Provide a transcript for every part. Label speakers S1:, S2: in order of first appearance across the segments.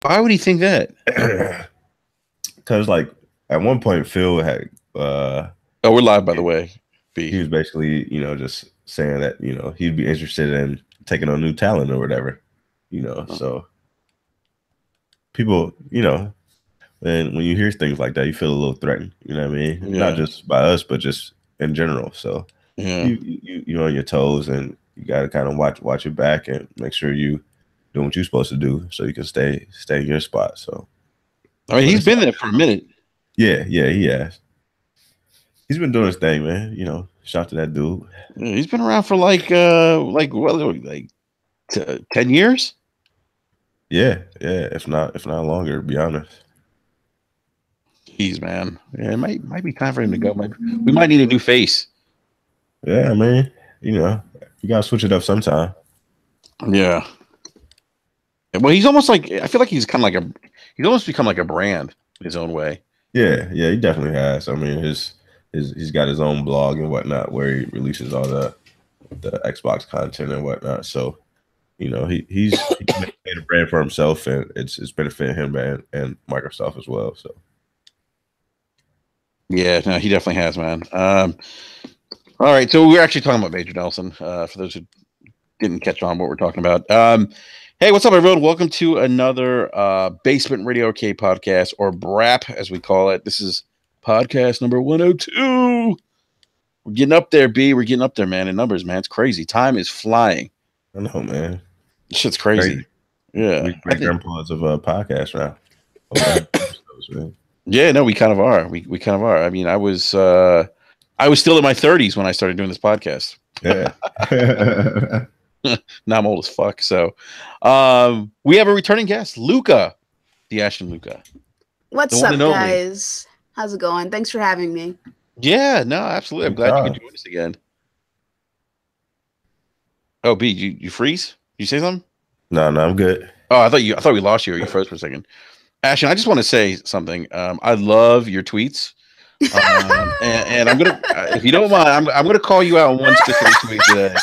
S1: Why would he think that?
S2: Because like at one point Phil had
S1: Oh, we're live, by the way.
S2: he
S1: B.
S2: was basically, just saying that, he'd be interested in taking on new talent or whatever,
S1: Oh,
S2: so people, and when you hear things like that, you feel a little threatened, you know what I mean? Not
S1: yeah,
S2: just by us, but just in general. So
S1: yeah.
S2: you're on your toes, and you got to kind of watch your back and make sure you doing what you're supposed to do so you can stay in your spot. So,
S1: I mean,
S2: but
S1: he's
S2: it's
S1: been there for a minute.
S2: yeah, he has. He's been doing his thing, man. Shout out to that dude.
S1: Yeah, he's been around for like 10 years.
S2: Yeah, yeah. If not longer, to be honest.
S1: Jeez, man. Yeah, it might be time for him to go. We might need a new face.
S2: Yeah, I mean, you gotta switch it up sometime.
S1: Yeah. Well, he's almost like I feel like he's almost become like a brand in his own way.
S2: Yeah, yeah, he definitely has. I mean, he's got his own blog and whatnot where he releases all the Xbox content and whatnot. So, he made a brand for himself, and it's benefiting him and Microsoft as well. So,
S1: Yeah, no, he definitely has, man. All right, so we're actually talking about Major Nelson. For those who didn't catch on what we're talking about. Hey, what's up, everyone? Welcome to another Basement Radio Arcade podcast, or BRAP as we call it. This is podcast number 102. We're getting up there, B. We're getting up there, man, in numbers, man. It's crazy. Time is flying.
S2: I know, man.
S1: This shit's crazy.
S2: Crazy.
S1: Yeah.
S2: We great grandpas of podcast now.
S1: Yeah, no, we kind of are. We kind of are. I mean, I was still in my 30s when I started doing this podcast.
S2: Yeah.
S1: Now I'm old as fuck. So we have a returning guest, Luca. The Ashton Luca.
S3: What's up, guys? How's it going? Thanks for having me.
S1: Yeah, no, absolutely. I'm glad you could join us again. Oh, B, you freeze? You say something?
S2: No, I'm good.
S1: Oh, I thought we lost you or you froze for a second. Ashton, I just want to say something. I love your tweets. And I'm gonna, if you don't mind, I'm gonna call you out on one specific tweet today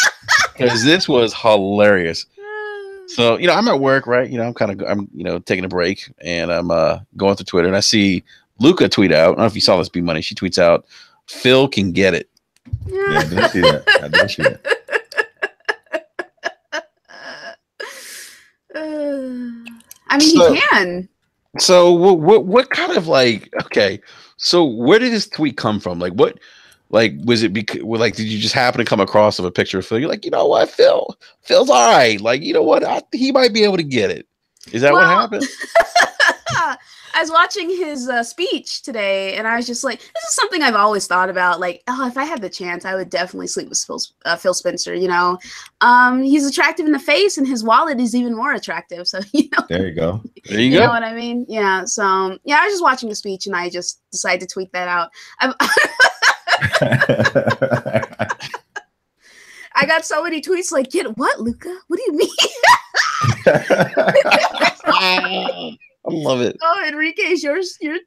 S1: because this was hilarious. So I'm at work, right? I'm taking a break, and I'm going through Twitter, and I see Luca tweet out. I don't know if you saw this, B Money. She tweets out, "Phil can get it."
S2: Yeah, I didn't see that. I didn't see that.
S3: I mean, he can.
S1: So what kind of okay? So where did this tweet come from? Like what? Like was it because did you just happen to come across of a picture of Phil? You're like, you know what, Phil's all right. Like, you know what, he might be able to get it. Is that what happened?
S3: I was watching his speech today, and I was just like, this is something I've always thought about. Like, oh, if I had the chance, I would definitely sleep with Phil Spencer. He's attractive in the face, and his wallet is even more attractive. So,
S2: There you go.
S1: There you go.
S3: You know what I mean? Yeah. So, yeah, I was just watching the speech, and I just decided to tweet that out. I got so many tweets like, "Get what, Luca? What do you mean?"
S1: I love it.
S3: Oh, Enrique's yours. You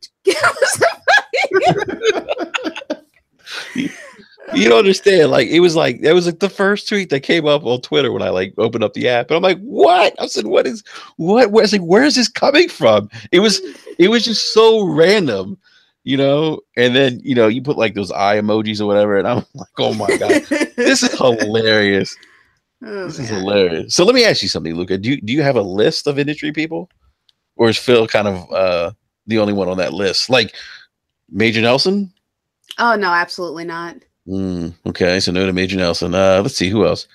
S1: don't understand. It was like the first tweet that came up on Twitter when I opened up the app, and I'm like, "What?" I said, "What is what?" Where is this coming from? It was just so random, And then you put those eye emojis or whatever, and I'm like, "Oh my god, this is hilarious! This is hilarious." So let me ask you something, Luca. Do you have a list of industry people? Or is Phil kind of the only one on that list? Like Major Nelson?
S3: Oh, no, absolutely not.
S1: Okay, so no to Major Nelson. Let's see, who else?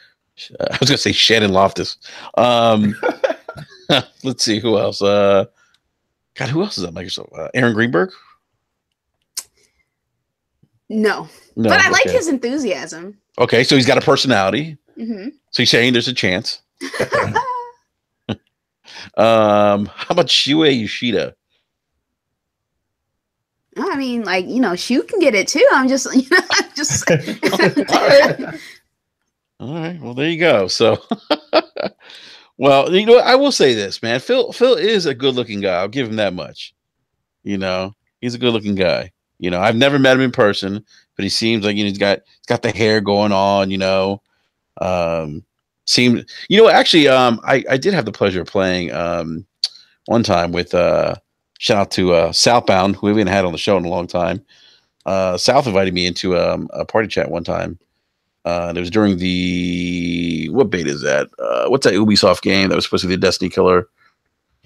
S1: I was going to say Shannon Loftus. Let's see, who else? God, who else is at Microsoft? Aaron Greenberg?
S3: No, but I like his enthusiasm.
S1: Okay, so he's got a personality.
S3: Mm-hmm.
S1: So you're saying there's a chance. How about Shuei Yoshida?
S3: I mean, Shu can get it too. I'm just,
S1: All right. Well, there you go. So, well, I will say this, man. Phil is a good-looking guy. I'll give him that much. He's a good-looking guy. I've never met him in person, but he seems like he's got the hair going on. Actually, I did have the pleasure of playing one time with shout out to Southbound, who we haven't had on the show in a long time. South invited me into a party chat one time. And it was during what beta is that? What's that Ubisoft game that was supposed to be the Destiny killer?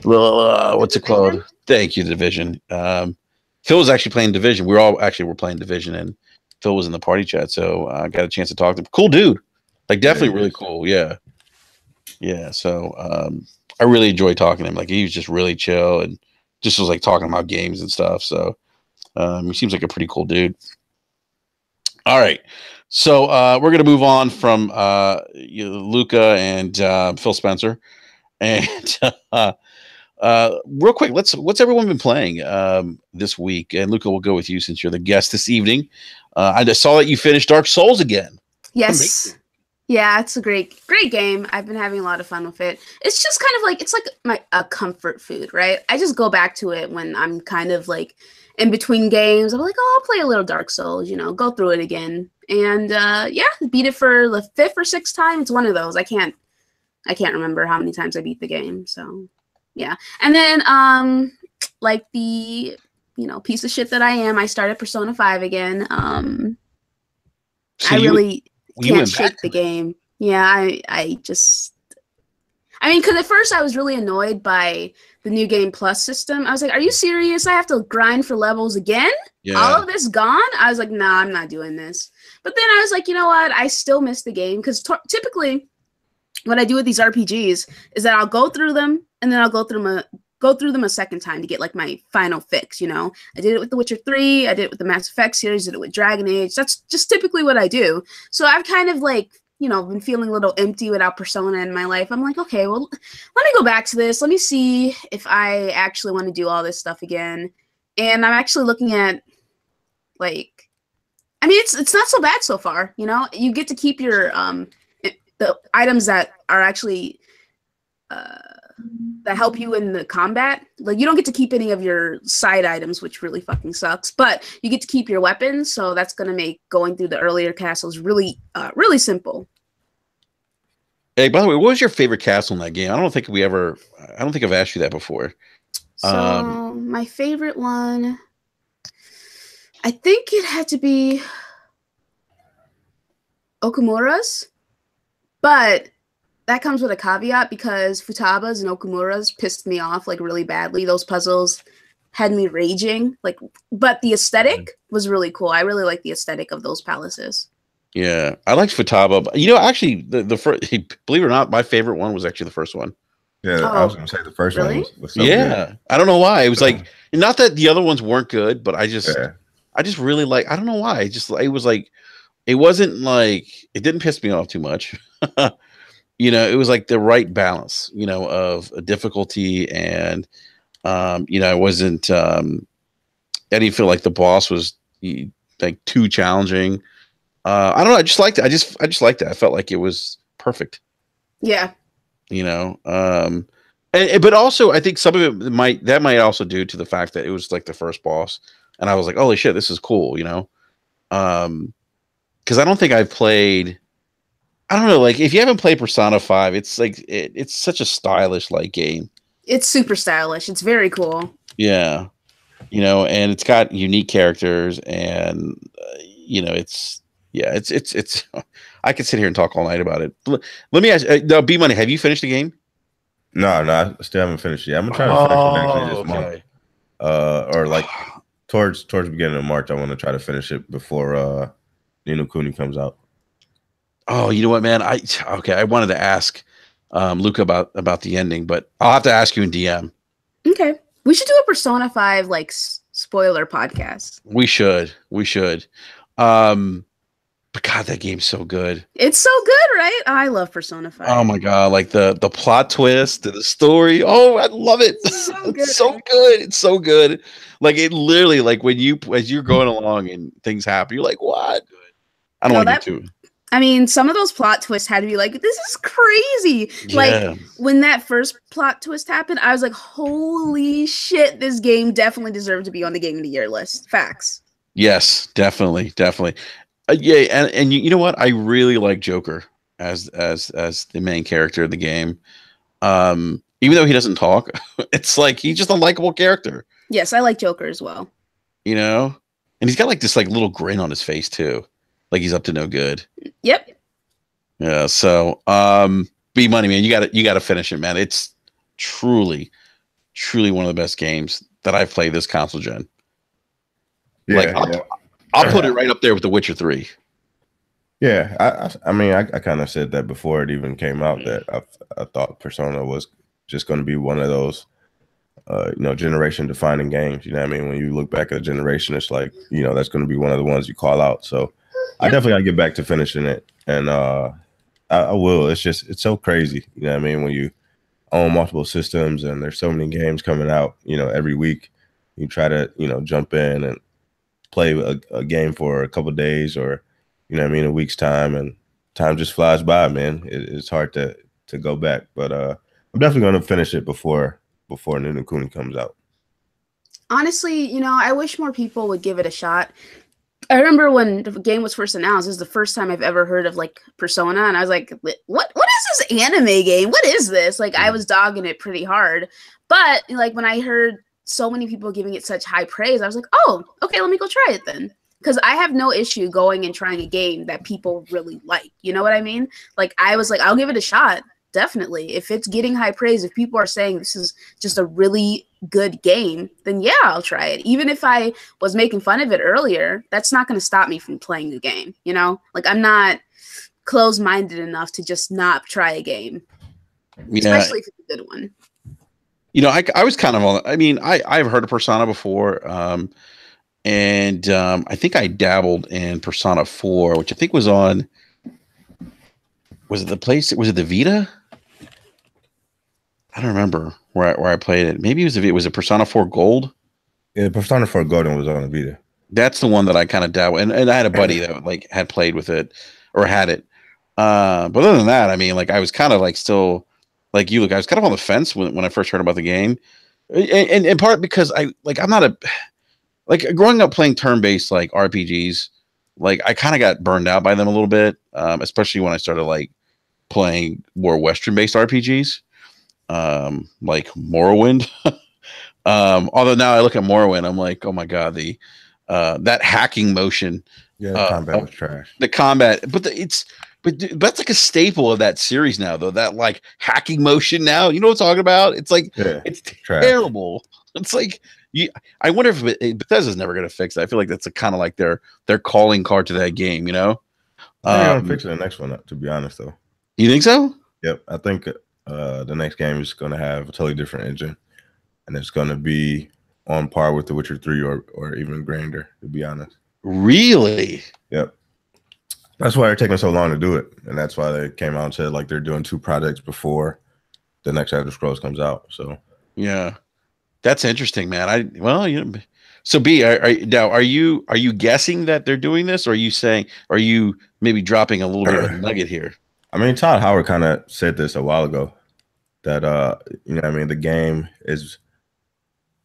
S1: What's it called? Thank you, Division. Phil was actually playing Division. We were playing Division, and Phil was in the party chat, so I got a chance to talk to him. Cool dude, like definitely really cool. Yeah. So I really enjoyed talking to him. Like he was just really chill and just was like talking about games and stuff. So he seems like a pretty cool dude. All right. So we're going to move on from Luca and Phil Spencer. And real quick, what's everyone been playing this week? And Luca, we'll go with you since you're the guest this evening. I just saw that you finished Dark Souls again.
S3: Yes.
S1: Amazing.
S3: Yeah, it's a great game. I've been having a lot of fun with it. It's just kind of like, it's like a comfort food, right? I just go back to it when I'm kind of like in between games. I'm like, oh, I'll play a little Dark Souls, go through it again. And beat it for the 5th or 6th time. It's one of those. I can't remember how many times I beat the game. So yeah. And then like the piece of shit that I am, I started Persona 5 again.
S1: So
S3: I really can't shake the game. Yeah, I mean, because at first I was really annoyed by the New Game Plus system. I was like, are you serious? I have to grind for levels again? Yeah. All of this gone? I was like, nah, I'm not doing this. But then I was like, you know what? I still miss the game because typically what I do with these RPGs is that I'll go through them and then I'll go through them a second time to get like my final fix. I did it with The Witcher 3. I did it with the Mass Effect series. Did it with Dragon Age. That's just typically what I do. So I've kind of like, been feeling a little empty without Persona in my life. I'm like, okay, well, let me go back to this. Let me see if I actually want to do all this stuff again. And I'm actually looking at like, I mean, it's not so bad so far. You get to keep your the items that are actually that help you in the combat. Like you don't get to keep any of your side items, which really fucking sucks, but you get to keep your weapons. So that's going to make going through the earlier castles really, really simple.
S1: Hey, by the way, what was your favorite castle in that game? I don't think I've asked you that before.
S3: So my favorite one, I think it had to be Okumura's, but that comes with a caveat because Futaba's and Okumura's pissed me off like really badly. Those puzzles had me raging. But the aesthetic was really cool. I really like the aesthetic of those palaces.
S1: Yeah, I liked Futaba. Actually, the first, believe it or not, my favorite one was actually the first one.
S2: Yeah, I was gonna say the first one was so good.
S1: I don't know why. It was like not that the other ones weren't good, but I just really like. I don't know why. It was like it wasn't like it didn't piss me off too much. It was like the right balance, of difficulty and, I wasn't, I didn't feel like the boss was like too challenging. I don't know. I just liked it. I just liked it. I felt like it was perfect.
S3: Yeah.
S1: But also I think some of it might also due to the fact that it was like the first boss and I was like, holy shit, this is cool. Cause I don't think I've played, I don't know, like if you haven't played Persona 5, it's like it's such a stylish like game. It's
S3: super stylish. It's very cool.
S1: Yeah. And it's got unique characters and it's I could sit here and talk all night about it. Let me ask B Money, have you finished the game?
S2: No, I still haven't finished yet. I'm gonna try to finish it actually this month. Or like towards the beginning of March, I want to try to finish it before Ni no Kuni comes out.
S1: Oh, you know what, man? I wanted to ask Luca about the ending, but I'll have to ask you in DM.
S3: Okay. We should do a Persona 5 like spoiler podcast.
S1: We should. But God, that game's so good.
S3: It's so good, right? I love Persona 5.
S1: Oh my God, like the plot twist, the story. Oh, I love it. It's so good. It's so good. It's so good. Like it literally, like as you're going along and things happen, you're like, what? I don't want to get too.
S3: I mean, some of those plot twists had to be like, this is crazy. Yeah. Like when that first plot twist happened, I was like, holy shit, this game definitely deserved to be on the Game of the Year list. Facts.
S1: Yes, definitely. Yeah, and you know what? I really like Joker as the main character of the game. Even though he doesn't talk, it's like he's just a likable character.
S3: Yes, I like Joker as well.
S1: You know, and he's got like this like little grin on his face too, like he's up to no good.
S3: Yep.
S1: Yeah. So, B Money, man, you got to finish it, man. It's truly, truly one of the best games that I've played this console gen.
S2: Yeah,
S1: like I'll put it right up there with The Witcher 3.
S2: Yeah, I mean, I kind of said that before it even came out that I thought Persona was just going to be one of those, generation defining games. You know what I mean? When you look back at a generation, it's like, that's going to be one of the ones you call out. So I definitely got to get back to finishing it. And I will. It's so crazy. You know what I mean? When you own multiple systems and there's so many games coming out, every week, you try to, jump in and play a game for a couple of days or, a week's time, and time just flies by, man. It's hard to go back, but I'm definitely going to finish it before Ni no Kuni comes out.
S3: Honestly, I wish more people would give it a shot. I remember when the game was first announced, this is the first time I've ever heard of like Persona, and I was like, what is this anime game? What is this? Like, I was dogging it pretty hard. But like when I heard so many people giving it such high praise, I was like, oh, okay, let me go try it then. Because I have no issue going and trying a game that people really like. You know what I mean? Like, I was like, I'll give it a shot. Definitely. If it's getting high praise, if people are saying this is just a really good game, then yeah, I'll try it. Even if I was making fun of it earlier, that's not going to stop me from playing the game. Like, I'm not closed-minded enough to just not try a game. Yeah. Especially if it's a good one.
S1: I was kind of on, I've heard of Persona before. And I think I dabbled in Persona 4, which I think was on, was it the Vita? I don't remember where I played it. Maybe it was it Persona 4 Gold?
S2: Yeah, Persona 4 Golden was on the Vita.
S1: That's the one that I kind of dabbled in. And I had a buddy that like had played with it or had it. But other than that, I was kind of like still like you, I was kind of on the fence when I first heard about the game. And in part because I'm not growing up playing turn-based like RPGs, like I kind of got burned out by them a little bit, especially when I started like playing more Western-based RPGs, like Morrowind. Although now I look at Morrowind, I'm like, oh my god, the that hacking motion.
S2: Yeah, the combat was trash.
S1: The combat, but that's like a staple of that series now, though. That like hacking motion now, you know what I'm talking about? It's like it's terrible. It's like. I wonder if Bethesda's never going to fix it. I feel like that's kind of like their calling card to that game,
S2: They're going to fix it in the next one, to be honest, though.
S1: You think so?
S2: Yep. I think the next game is going to have a totally different engine, and it's going to be on par with The Witcher 3 or even grander, to be honest.
S1: Really?
S2: Yep. That's why they're taking so long to do it, and that's why they came out and said like they're doing 2 projects before the next Elder Scrolls comes out. So
S1: yeah. That's interesting, man. So B, are you guessing that they're doing this, or are you maybe dropping a little bit of a nugget here?
S2: Todd Howard kind of said this a while ago that the game is,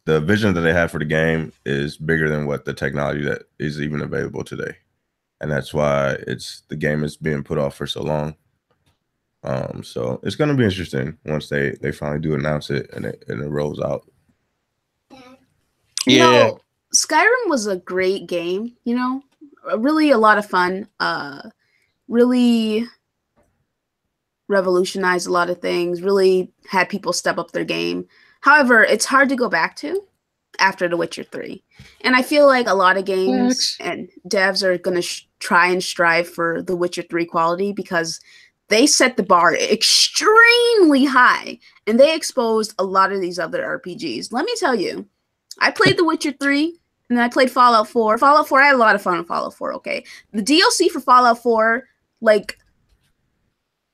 S2: the vision that they have for the game is bigger than what the technology that is even available today, and that's why the game is being put off for so long. So it's going to be interesting once they finally do announce it and it rolls out.
S1: Yeah,
S3: Skyrim was a great game, really a lot of fun, really revolutionized a lot of things, really had people step up their game. However, it's hard to go back to after The Witcher 3. And I feel like a lot of games and devs are going to try and strive for The Witcher 3 quality because they set the bar extremely high and they exposed a lot of these other RPGs. Let me tell you, I played The Witcher 3, and then I played Fallout 4. Fallout 4, I had a lot of fun with Fallout 4, okay? The DLC for Fallout 4, like,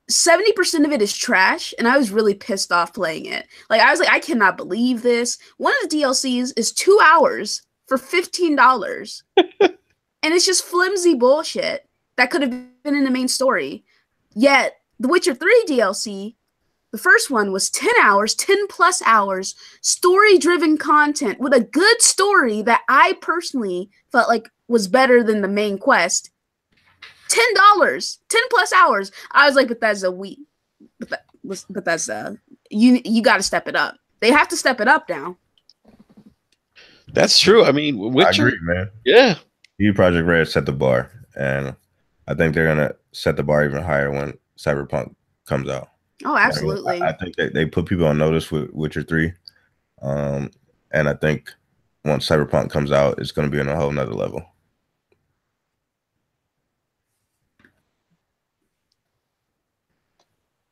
S3: 70% of it is trash, and I was really pissed off playing it. Like, I was like, I cannot believe this. One of the DLCs is 2 hours for $15. And it's just flimsy bullshit that could have been in the main story. Yet, The Witcher 3 DLC... the first one was 10 hours, 10 plus hours, story-driven content with a good story that I personally felt like was better than the main quest. $10, 10 plus hours. I was like, Bethesda, you got to step it up. They have to step it up now.
S1: That's true. I mean, Witcher,
S2: I agree, man.
S1: Yeah.
S2: CD Projekt Red set the bar, and I think they're gonna set the bar even higher when Cyberpunk comes out.
S3: Oh, absolutely.
S2: I think they put people on notice with Witcher 3. And I think once Cyberpunk comes out, it's going to be on a whole nother level.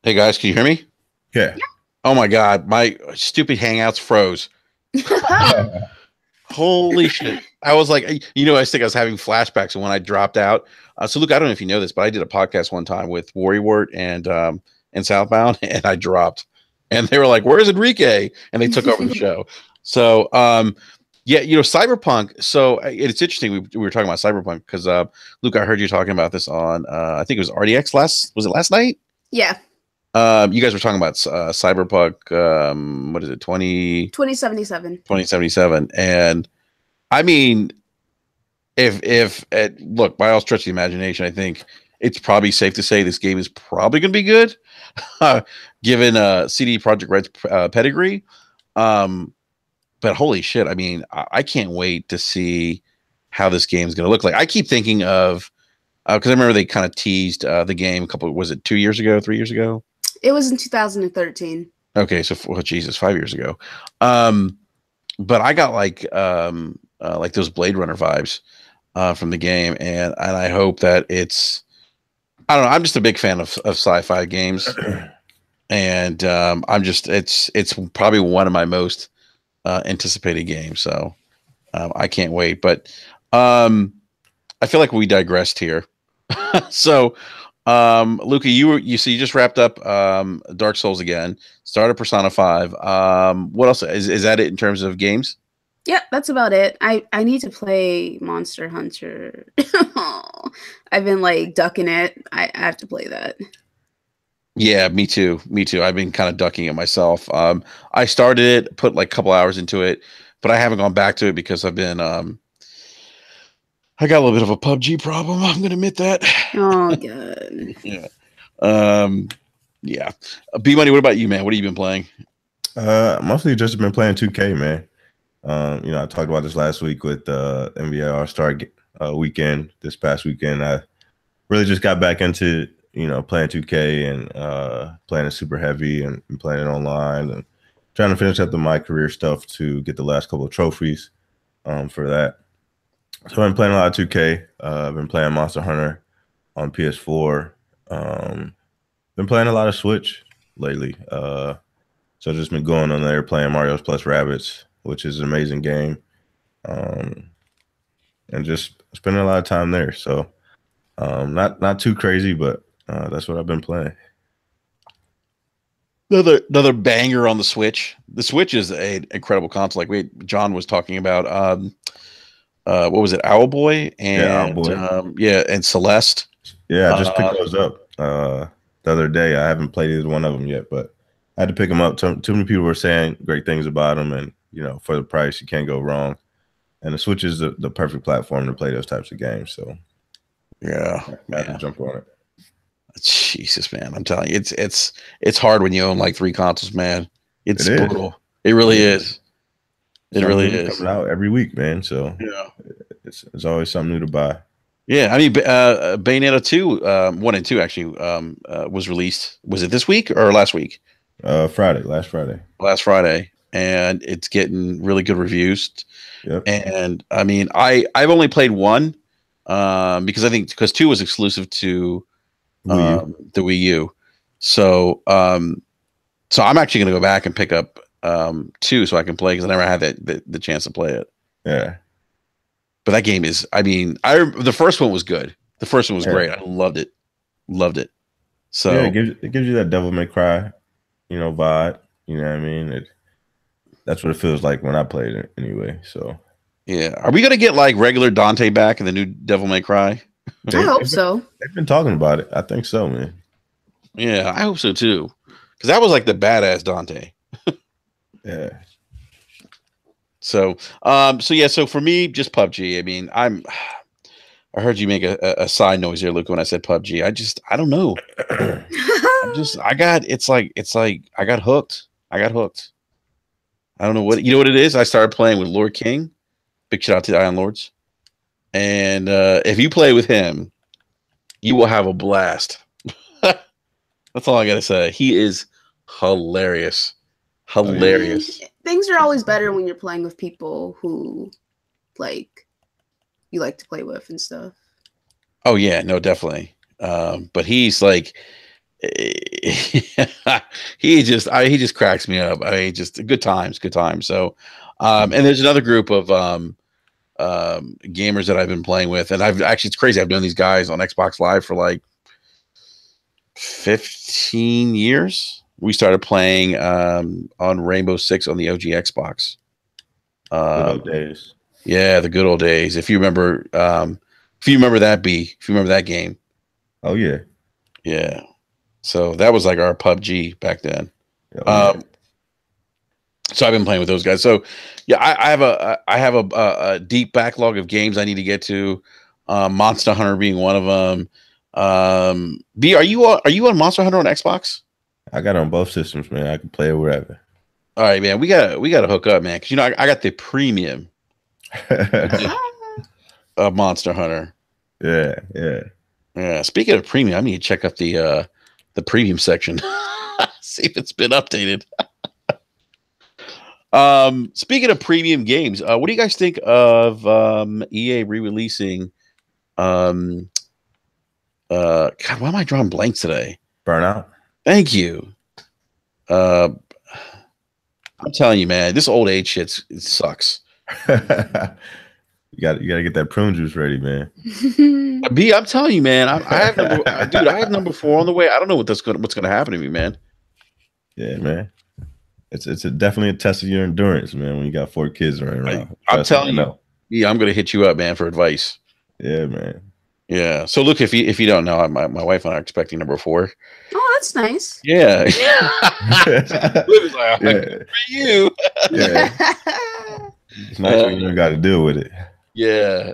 S1: Hey guys, can you hear me?
S2: Yeah.
S1: Oh my God, my stupid Hangouts froze. Holy shit. I was like, I think I was having flashbacks and when I dropped out. So Luke, I don't know if you know this, but I did a podcast one time with Worrywart and Southbound, and I dropped. And they were like, "Where's Enrique?" And they took over the show. So yeah, Cyberpunk. So it's interesting. We were talking about Cyberpunk because Luke, I heard you talking about this on I think it was RDX last night?
S3: Yeah.
S1: You guys were talking about Cyberpunk, what is it,
S3: 2077.
S1: 2077. And I mean, look, by all stretch of the imagination, I think it's probably safe to say this game is probably going to be good, given CD Projekt Red's pedigree. But holy shit, I mean, I can't wait to see how this game is going to look like. I keep thinking of, because I remember they kind of teased the game was it 2 years ago, 3 years ago?
S3: It was in 2013.
S1: Okay, so Jesus, 5 years ago. But I got like those Blade Runner vibes from the game, and I hope that it's. I don't know. I'm just a big fan of sci-fi games, and it's probably one of my most anticipated games. So I can't wait. But I feel like we digressed here. So. Luca, you just wrapped up Dark Souls again, started Persona 5. What else is that it in terms of games?
S3: Yep, that's about it. I need to play Monster Hunter. I've been like ducking it. I have to play that.
S1: Yeah, me too. I've been kind of ducking it myself. I started it, put like a couple hours into it, but I haven't gone back to it because I've been I got a little bit of a PUBG problem. I'm gonna admit that.
S3: Oh god.
S1: Yeah. Yeah. B Money, what about you, man? What have you been playing?
S2: Mostly just been playing 2K, man. I talked about this last week with NBA All-Star weekend. This past weekend, I really just got back into playing 2K and playing it super heavy and playing it online and trying to finish up my career stuff to get the last couple of trophies for that. So I've been playing a lot of 2K. I've been playing Monster Hunter on PS4. Been playing a lot of Switch lately. So I've just been going on there playing Mario's Plus Rabbids, which is an amazing game. And just spending a lot of time there. So not too crazy, but that's what I've been playing.
S1: Another banger on the Switch. The Switch is an incredible console. Like John was talking about what was it, Owlboy and and Celeste.
S2: Yeah, I just picked those up the other day. I haven't played either one of them yet, but I had to pick them up. Too many people were saying great things about them, and for the price, you can't go wrong. And the Switch is the perfect platform to play those types of games. So
S1: yeah,
S2: I had to jump on it.
S1: Jesus, man, I'm telling you, it's hard when you own like 3 consoles, man. It's brutal. It really is. It really is
S2: coming out every week, man. So
S1: yeah,
S2: it's always something new to buy.
S1: Yeah, I mean, Bayonetta 2, 1 and 2 actually was released. Was it this week or last week?
S2: Last Friday.
S1: Last Friday, and it's getting really good reviews.
S2: Yep.
S1: And I mean, I've only played 1 because 2 was exclusive to the Wii U. So so I'm actually going to go back and pick up 2 so I can play because I never had the chance to play it.
S2: Yeah.
S1: But that game is, I mean, the first one was good. The first one was great. I loved it. So
S2: yeah, it gives you that Devil May Cry, vibe. You know what I mean? That's what it feels like when I played it anyway. So
S1: yeah, are we gonna get like regular Dante back in the new Devil May Cry?
S3: I hope so.
S2: They've been talking about it. I think so, man.
S1: Yeah, I hope so too. Because that was like the badass Dante.
S2: Yeah.
S1: So so for me, just PUBG. I mean, I heard you make a side noise there, Luke, when I said PUBG. I don't know. I got hooked. I got hooked. I don't know what what it is. I started playing with Lord King. Big shout out to the Iron Lords. And if you play with him, you will have a blast. That's all I gotta say. He is hilarious. Hilarious.
S3: I mean, things are always better when you're playing with people who like you like to play with and stuff.
S1: Oh yeah, no, definitely. But he's like he just cracks me up. I mean, just good times, good times. So and there's another group of gamers that I've been playing with, and I've actually, it's crazy. I've known these guys on Xbox Live for like 15 years. We started playing on Rainbow Six on the OG Xbox.
S2: Good old days.
S1: Yeah, the good old days. If you remember that, if you remember that game.
S2: Oh yeah.
S1: Yeah. So that was like our PUBG back then.
S2: Oh, yeah.
S1: So I've been playing with those guys. So yeah, I have a deep backlog of games I need to get to. Monster Hunter being one of them. B, are you on Monster Hunter on Xbox?
S2: I got on both systems, man. I can play it wherever.
S1: All right, man. We got to hook up, man. Because I got the premium of Monster Hunter.
S2: Yeah.
S1: Yeah. Speaking of premium, I need to check out the premium section. See if it's been updated. Speaking of premium games, what do you guys think of EA re-releasing? God, why am I drawing blanks today?
S2: Burnout.
S1: Thank you. I'm telling you, man, this old age it sucks.
S2: You got to get that prune juice ready, man.
S1: B, I'm telling you, man, I have number 4 on the way. I don't know what's going to happen to me, man.
S2: Yeah, man. It's definitely a test of your endurance, man. When you got 4 kids running around,
S1: I'm telling you, yeah, I'm going to hit you up, man, for advice.
S2: Yeah, man.
S1: Yeah. So look, if you don't know, my wife and I are expecting number 4.
S3: Oh, that's nice.
S1: Yeah.
S2: Yeah.
S1: For you.
S2: Yeah. It's nice when you don't got to deal with it.
S1: Yeah.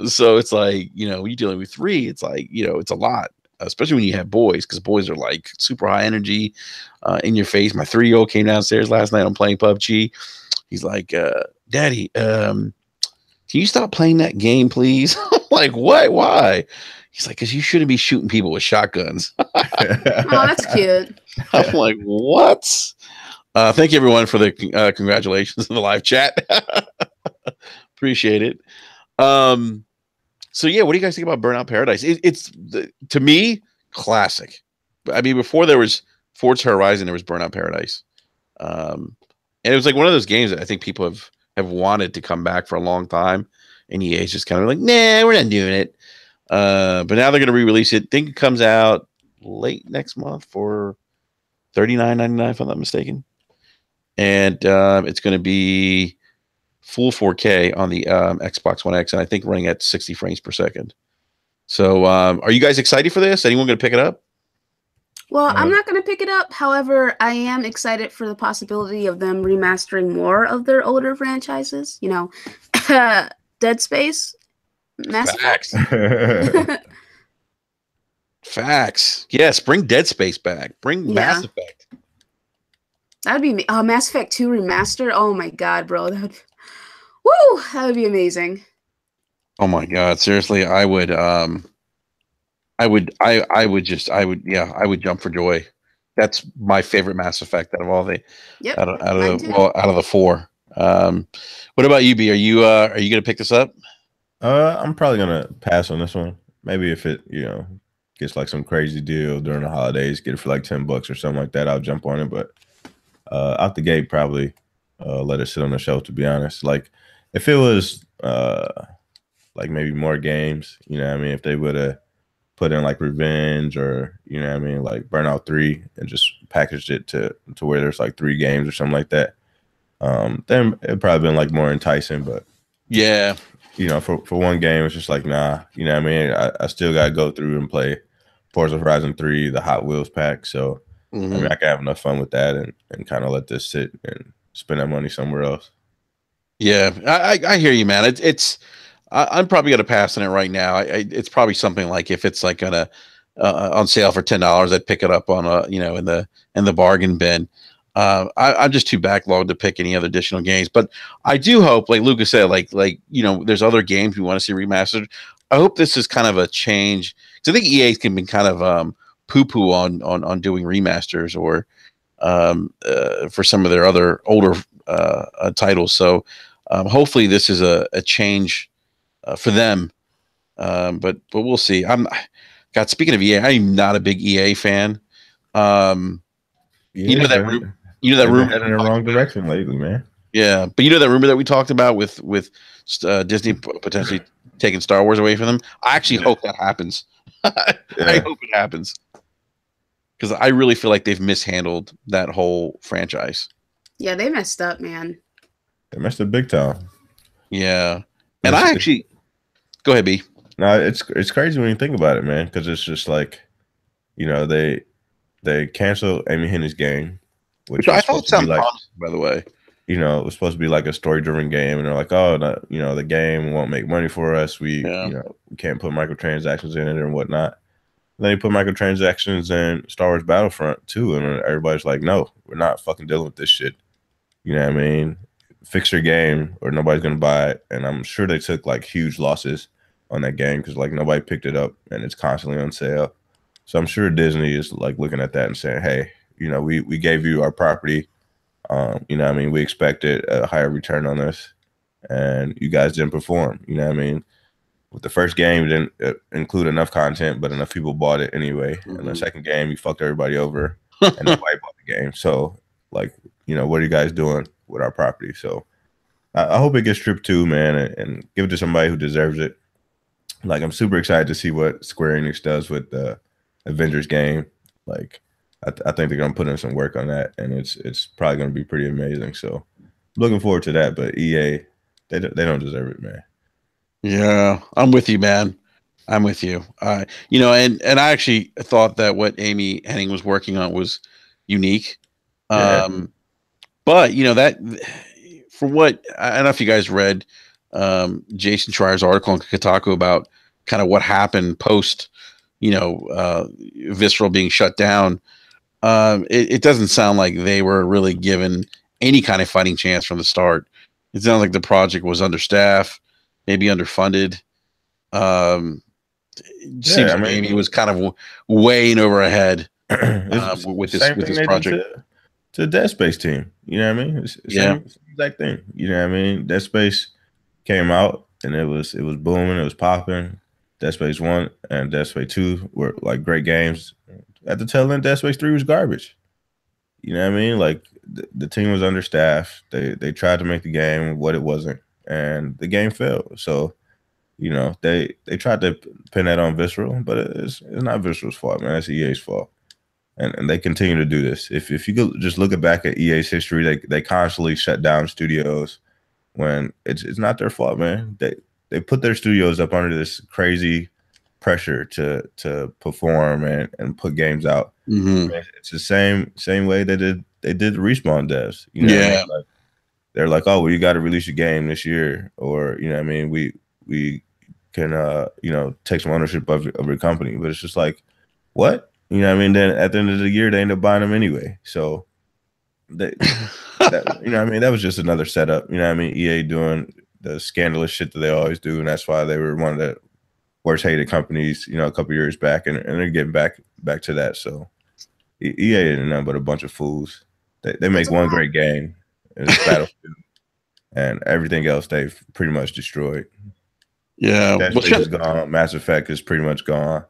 S1: So it's like, when you're dealing with 3, it's like, it's a lot, especially when you have boys, because boys are like super high energy, in your face. My 3-year-old came downstairs last night. I'm playing PUBG. He's like, Daddy, can you stop playing that game, please? I'm like, what? Why? He's like, because you shouldn't be shooting people with shotguns.
S3: Oh, that's cute.
S1: I'm like, what? Thank you, everyone, for the congratulations in the live chat. Appreciate it. So, yeah, what do you guys think about Burnout Paradise? It's to me, classic. I mean, before there was Forza Horizon, there was Burnout Paradise. And it was like one of those games that I think people have wanted to come back for a long time. And EA's just kind of like, nah, we're not doing it. But now they're going to re-release it. I think it comes out late next month for $39.99, if I'm not mistaken. And it's going to be full 4K on the Xbox One X, and I think running at 60 frames per second. So are you guys excited for this? Anyone going to pick it up?
S3: Well, I'm not going to pick it up. However, I am excited for the possibility of them remastering more of their older franchises. Dead Space, Mass Effect.
S1: Facts. Yes, bring Dead Space back. Bring Mass Effect.
S3: That'd be Mass Effect 2 remastered. Oh my god, bro. That would be amazing.
S1: Oh my god, seriously, I would jump for joy. That's my favorite Mass Effect out of all the out of the 4. What about you, B? Are you gonna pick this up?
S2: I'm probably gonna pass on this one. Maybe if it gets like some crazy deal during the holidays, get it for like $10 or something like that, I'll jump on it. But out the gate, probably let it sit on the shelf. To be honest, like if it was like maybe more games, if they would have put in like Revenge or like Burnout 3 and just packaged it to where there's like 3 games or something like that, then it'd probably been like more enticing. But
S1: yeah,
S2: for one game, it's just like, nah, I still got to go through and play Forza Horizon 3, the Hot Wheels pack. So, I can have enough fun with that and kind of let this sit and spend that money somewhere else.
S1: Yeah, I hear you, man. I'm probably going to pass on it right now. It's probably something like if it's like going to on sale for $10. I'd pick it up on in the bargain bin. I'm just too backlogged to pick any other additional games, but I do hope, like Lucas said, there's other games we want to see remastered. I hope this is kind of a change, because I think EA can be kind of poo-poo on doing remasters or for some of their other older titles. So hopefully this is a change for them. But we'll see. God, speaking of EA, I'm not a big EA fan. You know that rumor. You know that rumor
S2: heading in the wrong direction lately, man.
S1: Yeah, but you know that rumor that we talked about with Disney potentially taking Star Wars away from them. I actually hope that happens. I hope it happens, because I really feel like they've mishandled that whole franchise.
S3: Yeah, they messed up, man.
S2: They messed up big time.
S1: Yeah, and I actually go ahead, B.
S2: No, it's crazy when you think about it, man, because it's just like, they canceled Amy Hennig game, which
S1: I thought sounded like, promising, by the way.
S2: It was supposed to be like a story-driven game, and they're like, oh, no, the game won't make money for us. We can't put microtransactions in it and whatnot. And then you put microtransactions in Star Wars Battlefront too, and everybody's like, no, we're not fucking dealing with this shit. You know what I mean? Fix your game or nobody's gonna buy it. And I'm sure they took like huge losses on that game because like nobody picked it up and it's constantly on sale. So I'm sure Disney is like looking at that and saying, hey, we gave you our property. We expected a higher return on this, and you guys didn't perform. You know what I mean? With the first game, it didn't include enough content, but enough people bought it anyway. Mm-hmm. And the second game, you fucked everybody over, and nobody bought the game. So, what are you guys doing with our property? So, I hope it gets stripped too, man, and give it to somebody who deserves it. Like, I'm super excited to see what Square Enix does with the Avengers game. Like, I think they're gonna put in some work on that, and it's probably gonna be pretty amazing. So, looking forward to that. But EA, they don't deserve it, man.
S1: Yeah, I'm with you, man. I'm with you. And I actually thought that what Amy Hennig was working on was unique. Yeah. But that for what I don't know if you guys read Jason Schreier's article on Kotaku about kind of what happened post, Visceral being shut down. It doesn't sound like they were really given any kind of fighting chance from the start. It sounds like the project was understaffed, maybe underfunded. It seems like Amy was kind of way in over ahead with this project.
S2: To the Dead Space team, you know what I mean? It's same exact thing. You know what I mean? Dead Space came out and it was booming, it was popping. Dead Space 1 and Dead Space 2 were like great games. At the tail end, Dead Space 3 was garbage. You know what I mean? Like the team was understaffed. They tried to make the game what it wasn't, and the game failed. So, they tried to pin that on Visceral, but it's not Visceral's fault, man. It's EA's fault. And they continue to do this. If you could just look back at EA's history, they constantly shut down studios when it's not their fault, man. They put their studios up under this crazy pressure to perform and put games out.
S1: Mm-hmm.
S2: It's the same way they did Respawn devs. You know what I mean? Like, they're like, oh, well, you got to release your game this year, or we can take some ownership of your company. But it's just like, what? You know what I mean? Then at the end of the year, they end up buying them anyway. So, that was just another setup. You know what I mean? EA doing the scandalous shit that they always do, and that's why they were one of the worst hated companies, a couple years back, and they're getting back to that. So, EA ain't nothing but a bunch of fools. They make one great game, and it's Battlefield, and everything else they've pretty much destroyed.
S1: Yeah,
S2: Dead Space is gone. Mass Effect is pretty much gone.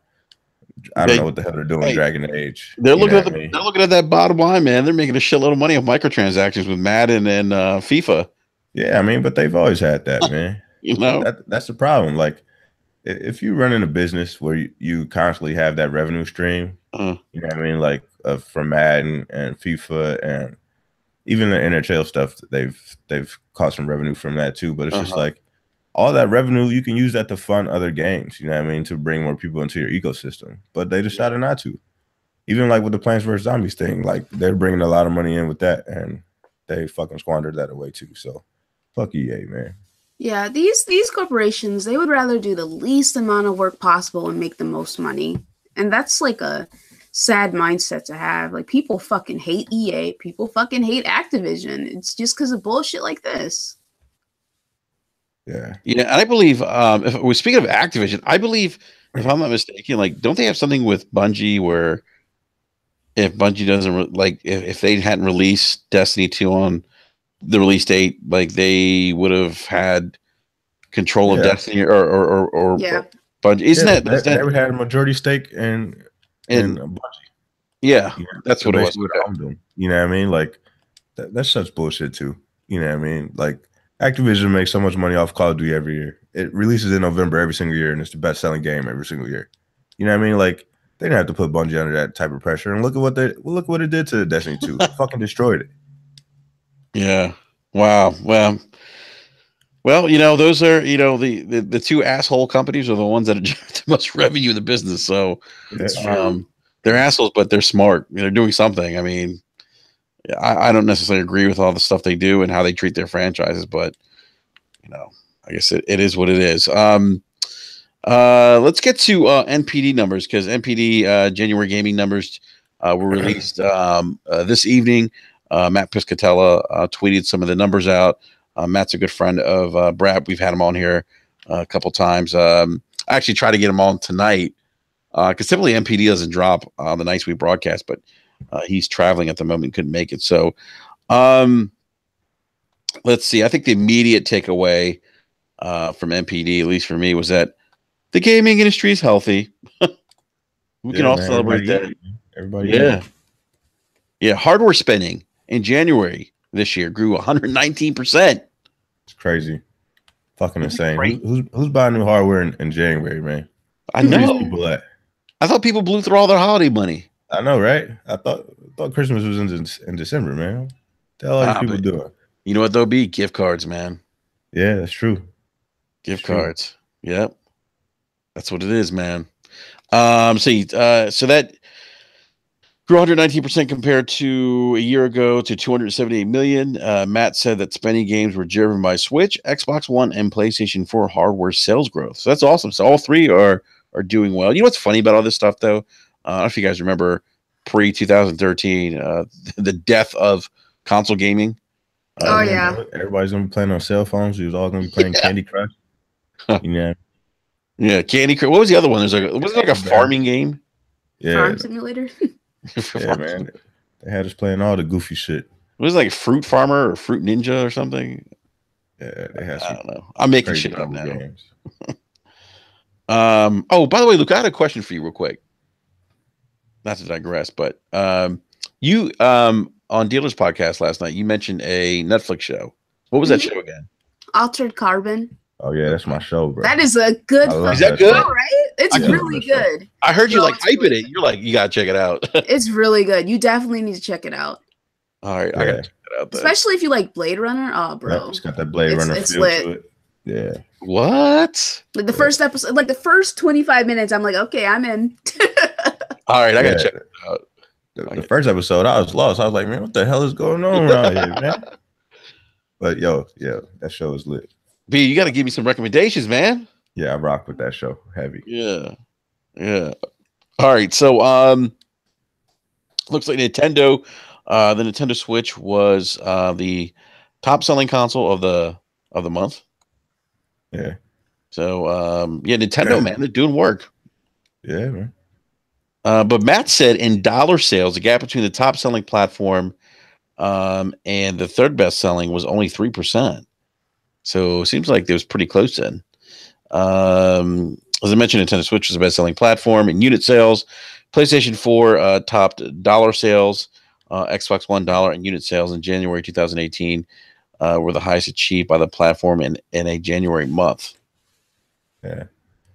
S2: I don't know what the hell they're doing with Dragon Age.
S1: They're looking at that bottom line, man. They're making a shitload of money on microtransactions with Madden and FIFA.
S2: Yeah, I mean, but they've always had that, man. That's the problem. Like, if you run in a business where you constantly have that revenue stream, you know what I mean? Like, from Madden and FIFA and even the NHL stuff, they've caught some revenue from that too. But it's just like, all that revenue, you can use that to fund other games, you know what I mean, to bring more people into your ecosystem. But they decided not to. Even like with the Plants vs. Zombies thing, like they're bringing a lot of money in with that, and they fucking squandered that away too. So, fuck EA, man.
S3: Yeah, these corporations, they would rather do the least amount of work possible and make the most money. And that's like a sad mindset to have. Like, people fucking hate EA. People fucking hate Activision. It's just because of bullshit like this.
S2: Yeah.
S1: Yeah, and I believe if we're speaking of Activision, I believe, if I'm not mistaken, like, don't they have something with Bungie where if Bungie doesn't if they hadn't released Destiny 2 on the release date, like, they would have had control of Destiny or
S3: Yeah.
S1: Bungie. Isn't
S2: Yeah,
S1: that
S2: they had a majority stake in Bungie.
S1: Yeah,
S2: Yeah,
S1: that's
S2: so
S1: what it was.
S2: basically what I'm doing. You know what I mean? Like that's such bullshit too. You know what I mean? Like Activision makes so much money off Call of Duty every year. It releases in November every single year, and it's the best selling game every single year. You know what I mean? Like they didn't have to put Bungie under that type of pressure. And look what it did to Destiny 2. It fucking destroyed it.
S1: Yeah. Wow. Well, those are, the two asshole companies are the ones that generate the most revenue in the business. So they're assholes, but they're smart. They're doing something. I mean, I don't necessarily agree with all the stuff they do and how they treat their franchises, but I guess it is what it is. Let's get to NPD numbers, because NPD January gaming numbers were released this evening. Matt Piscatella tweeted some of the numbers out. Matt's a good friend of Brad. We've had him on here a couple times. I actually tried to get him on tonight because typically NPD doesn't drop on the nights we broadcast, but he's traveling at the moment, couldn't make it. So let's see. I think the immediate takeaway from NPD, at least for me, was that the gaming industry is healthy. We can all celebrate that.
S2: Everybody.
S1: Yeah. Hardware spending in January this year grew 119%.
S2: It's crazy. Fucking insane. Who's buying new hardware in January, man?
S1: I know.
S2: Where these people at?
S1: I thought people blew through all their holiday money.
S2: I know, right? I thought Christmas was in December, man. What the hell are these people doing?
S1: You know what they'll be? Gift cards, man.
S2: Yeah, that's true.
S1: Gift cards. Yep. That's what it is, man. So that grew 119% compared to a year ago to 278 million. Matt said that spending games were driven by Switch, Xbox One, and PlayStation 4 hardware sales growth. So that's awesome. So all three are doing well. You know what's funny about all this stuff, though? I don't know if you guys remember pre-2013, the death of console gaming.
S2: Everybody's going to be playing on cell phones. We was all going to be playing Candy Crush.
S1: Yeah, Candy Crush. What was the other one? Was it like a farming game?
S2: Yeah.
S3: Farm Simulator?
S2: Yeah, man. They had us playing all the goofy shit.
S1: Was it like Fruit Farmer or Fruit Ninja or something?
S2: Yeah, they had
S1: I don't know. I'm making shit up now.
S2: Games.
S1: Oh, by the way, Luke, I had a question for you real quick. Not to digress, but you on Dealer's podcast last night, you mentioned a Netflix show. What was that show again?
S3: Altered Carbon.
S2: Oh yeah, that's my show, bro.
S3: That is a good.
S1: Is that good?
S3: Show, right? It's really good.
S1: I heard you like hyping it. You're like, you gotta check it out.
S3: It's really good. You definitely need to check it out.
S1: All right, I gotta check it out. Then.
S3: Especially if you like Blade Runner. Oh, bro,
S2: yeah, it's got that Blade Runner feel to it. Yeah.
S1: What?
S3: Like the first episode, like the first 25 minutes, I'm like, okay, I'm in.
S1: All right, I gotta check it out.
S2: The first episode, I was lost. I was like, man, what the hell is going on around here, man? But that show is lit.
S1: B, you got to give me some recommendations, man.
S2: Yeah, I rock with that show heavy.
S1: Yeah. All right, so looks like Nintendo, the Nintendo Switch was the top selling console of the month.
S2: Yeah.
S1: So Nintendo, man, they're doing work.
S2: Yeah, man.
S1: But Matt said in dollar sales, the gap between the top selling platform and the third best selling was only 3%. So it seems like it was pretty close then. As I mentioned, Nintendo Switch was the best selling platform in unit sales. PlayStation 4 topped dollar sales. Xbox One dollar and unit sales in January 2018 were the highest achieved by the platform in a January month.
S2: Yeah.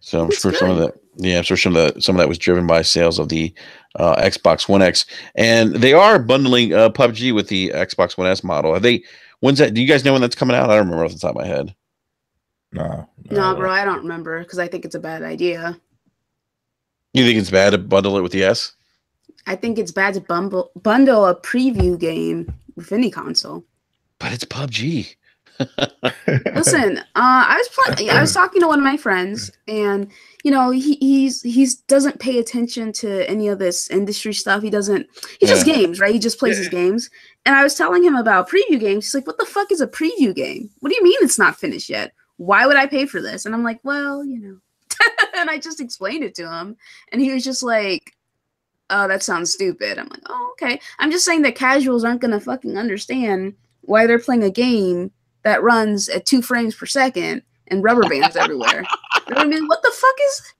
S1: So I'm sure some of that. Yeah, I'm sure some of that was driven by sales of the Xbox One X, and they are bundling PUBG with the Xbox One S model. Are they? When's that? Do you guys know when that's coming out? I don't remember off the top of my head.
S2: No,
S3: bro, I don't remember because I think it's a bad idea.
S1: You think it's bad to bundle it with the S?
S3: I think it's bad to bundle a preview game with any console.
S1: But it's PUBG.
S3: Listen, I was talking to one of my friends, and you know, he's doesn't pay attention to any of this industry stuff. He doesn't. He just games, right? He just plays his games. And I was telling him about preview games. He's like, "What the fuck is a preview game? What do you mean it's not finished yet? Why would I pay for this?" And I'm like, "Well, you know." And I just explained it to him, and he was just like, "Oh, that sounds stupid." I'm like, "Oh, okay." I'm just saying that casuals aren't gonna fucking understand why they're playing a game that runs at 2 frames per second and rubber bands everywhere. You know what I mean? What the fuck is?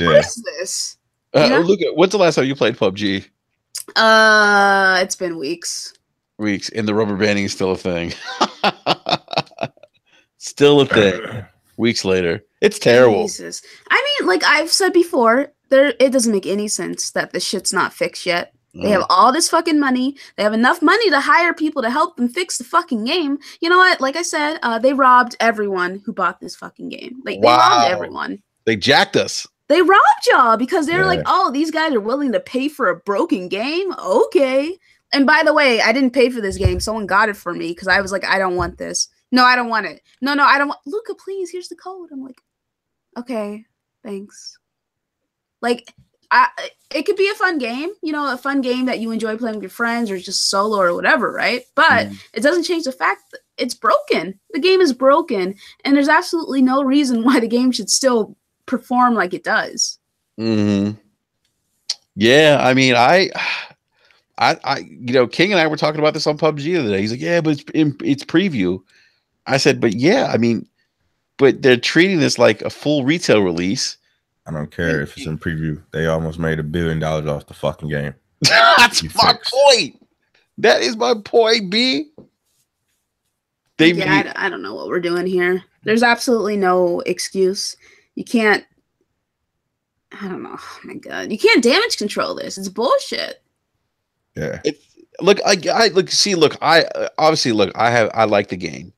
S3: What is this? You know?
S1: Look at when's the last time you played PUBG?
S3: It's been weeks.
S1: Weeks, and the rubber banding is still a thing. Still a thing. Weeks later, it's terrible.
S3: Jesus. I mean, like I've said before, it doesn't make any sense that this shit's not fixed yet. They have all this fucking money. They have enough money to hire people to help them fix the fucking game. You know what? Like I said, they robbed everyone who bought this fucking game. Like, they robbed everyone.
S1: They jacked us.
S3: They robbed y'all because they're like, oh, these guys are willing to pay for a broken game? Okay. And by the way, I didn't pay for this game. Someone got it for me because I was like, I don't want this. No, I don't want it. No, I don't want. Luca, please, here's the code. I'm like, okay, thanks. Like, it could be a fun game, you know, a fun game that you enjoy playing with your friends or just solo or whatever, right? But it doesn't change the fact that it's broken. The game is broken, and there's absolutely no reason why the game should still perform like it does.
S1: Yeah, I mean, I, you know, King and I were talking about this on PUBG the other day. He's like, yeah, but it's preview. I said, but yeah, I mean, but they're treating this like a full retail release.
S2: I don't care if it's in preview. They almost made $1 billion off the fucking game.
S1: That's my point. That is my point, B.
S3: I don't know what we're doing here. There's absolutely no excuse. You can't. I don't know. Oh my god, you can't damage control this. It's bullshit.
S2: Yeah.
S1: I like the game,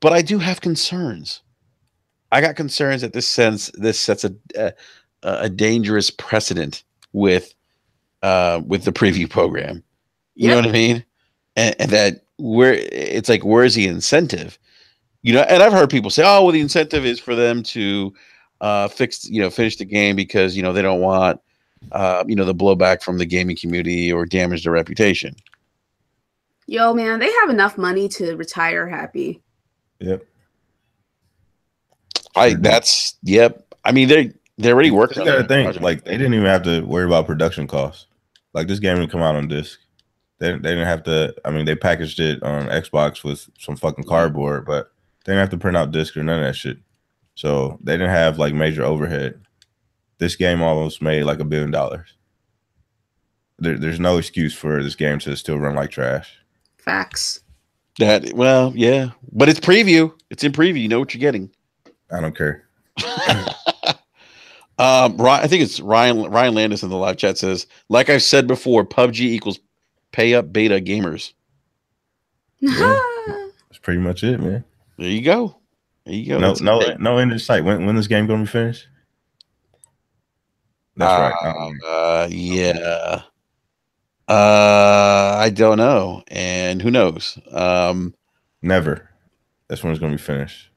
S1: but I do have concerns. I got concerns that this sets a dangerous precedent with the preview program. You know what I mean? And that it's like, where's the incentive? You know, and I've heard people say, oh, well, the incentive is for them to finish the game because, you know, they don't want the blowback from the gaming community or damage their reputation.
S3: Yo, man, they have enough money to retire happy.
S2: Yep.
S1: I mean, they're already working on
S2: it. Like, they didn't even have to worry about production costs. Like, this game didn't come out on disc. They didn't have to. I mean, they packaged it on Xbox with some fucking cardboard, but they didn't have to print out disc or none of that shit. So they didn't have like major overhead. This game almost made like $1 billion. There's no excuse for this game to still run like trash.
S3: Facts.
S1: Yeah, but it's preview. It's in preview. You know what you're getting.
S2: I don't care.
S1: I think it's Ryan Landis in the live chat says, like I've said before, PUBG equals pay up beta gamers.
S2: Yeah, that's pretty much it, man.
S1: There you go.
S2: No end in sight. When this game gonna be finished? That's right.
S1: Yeah. I don't know, and who knows?
S2: Never. That's when it's gonna be finished.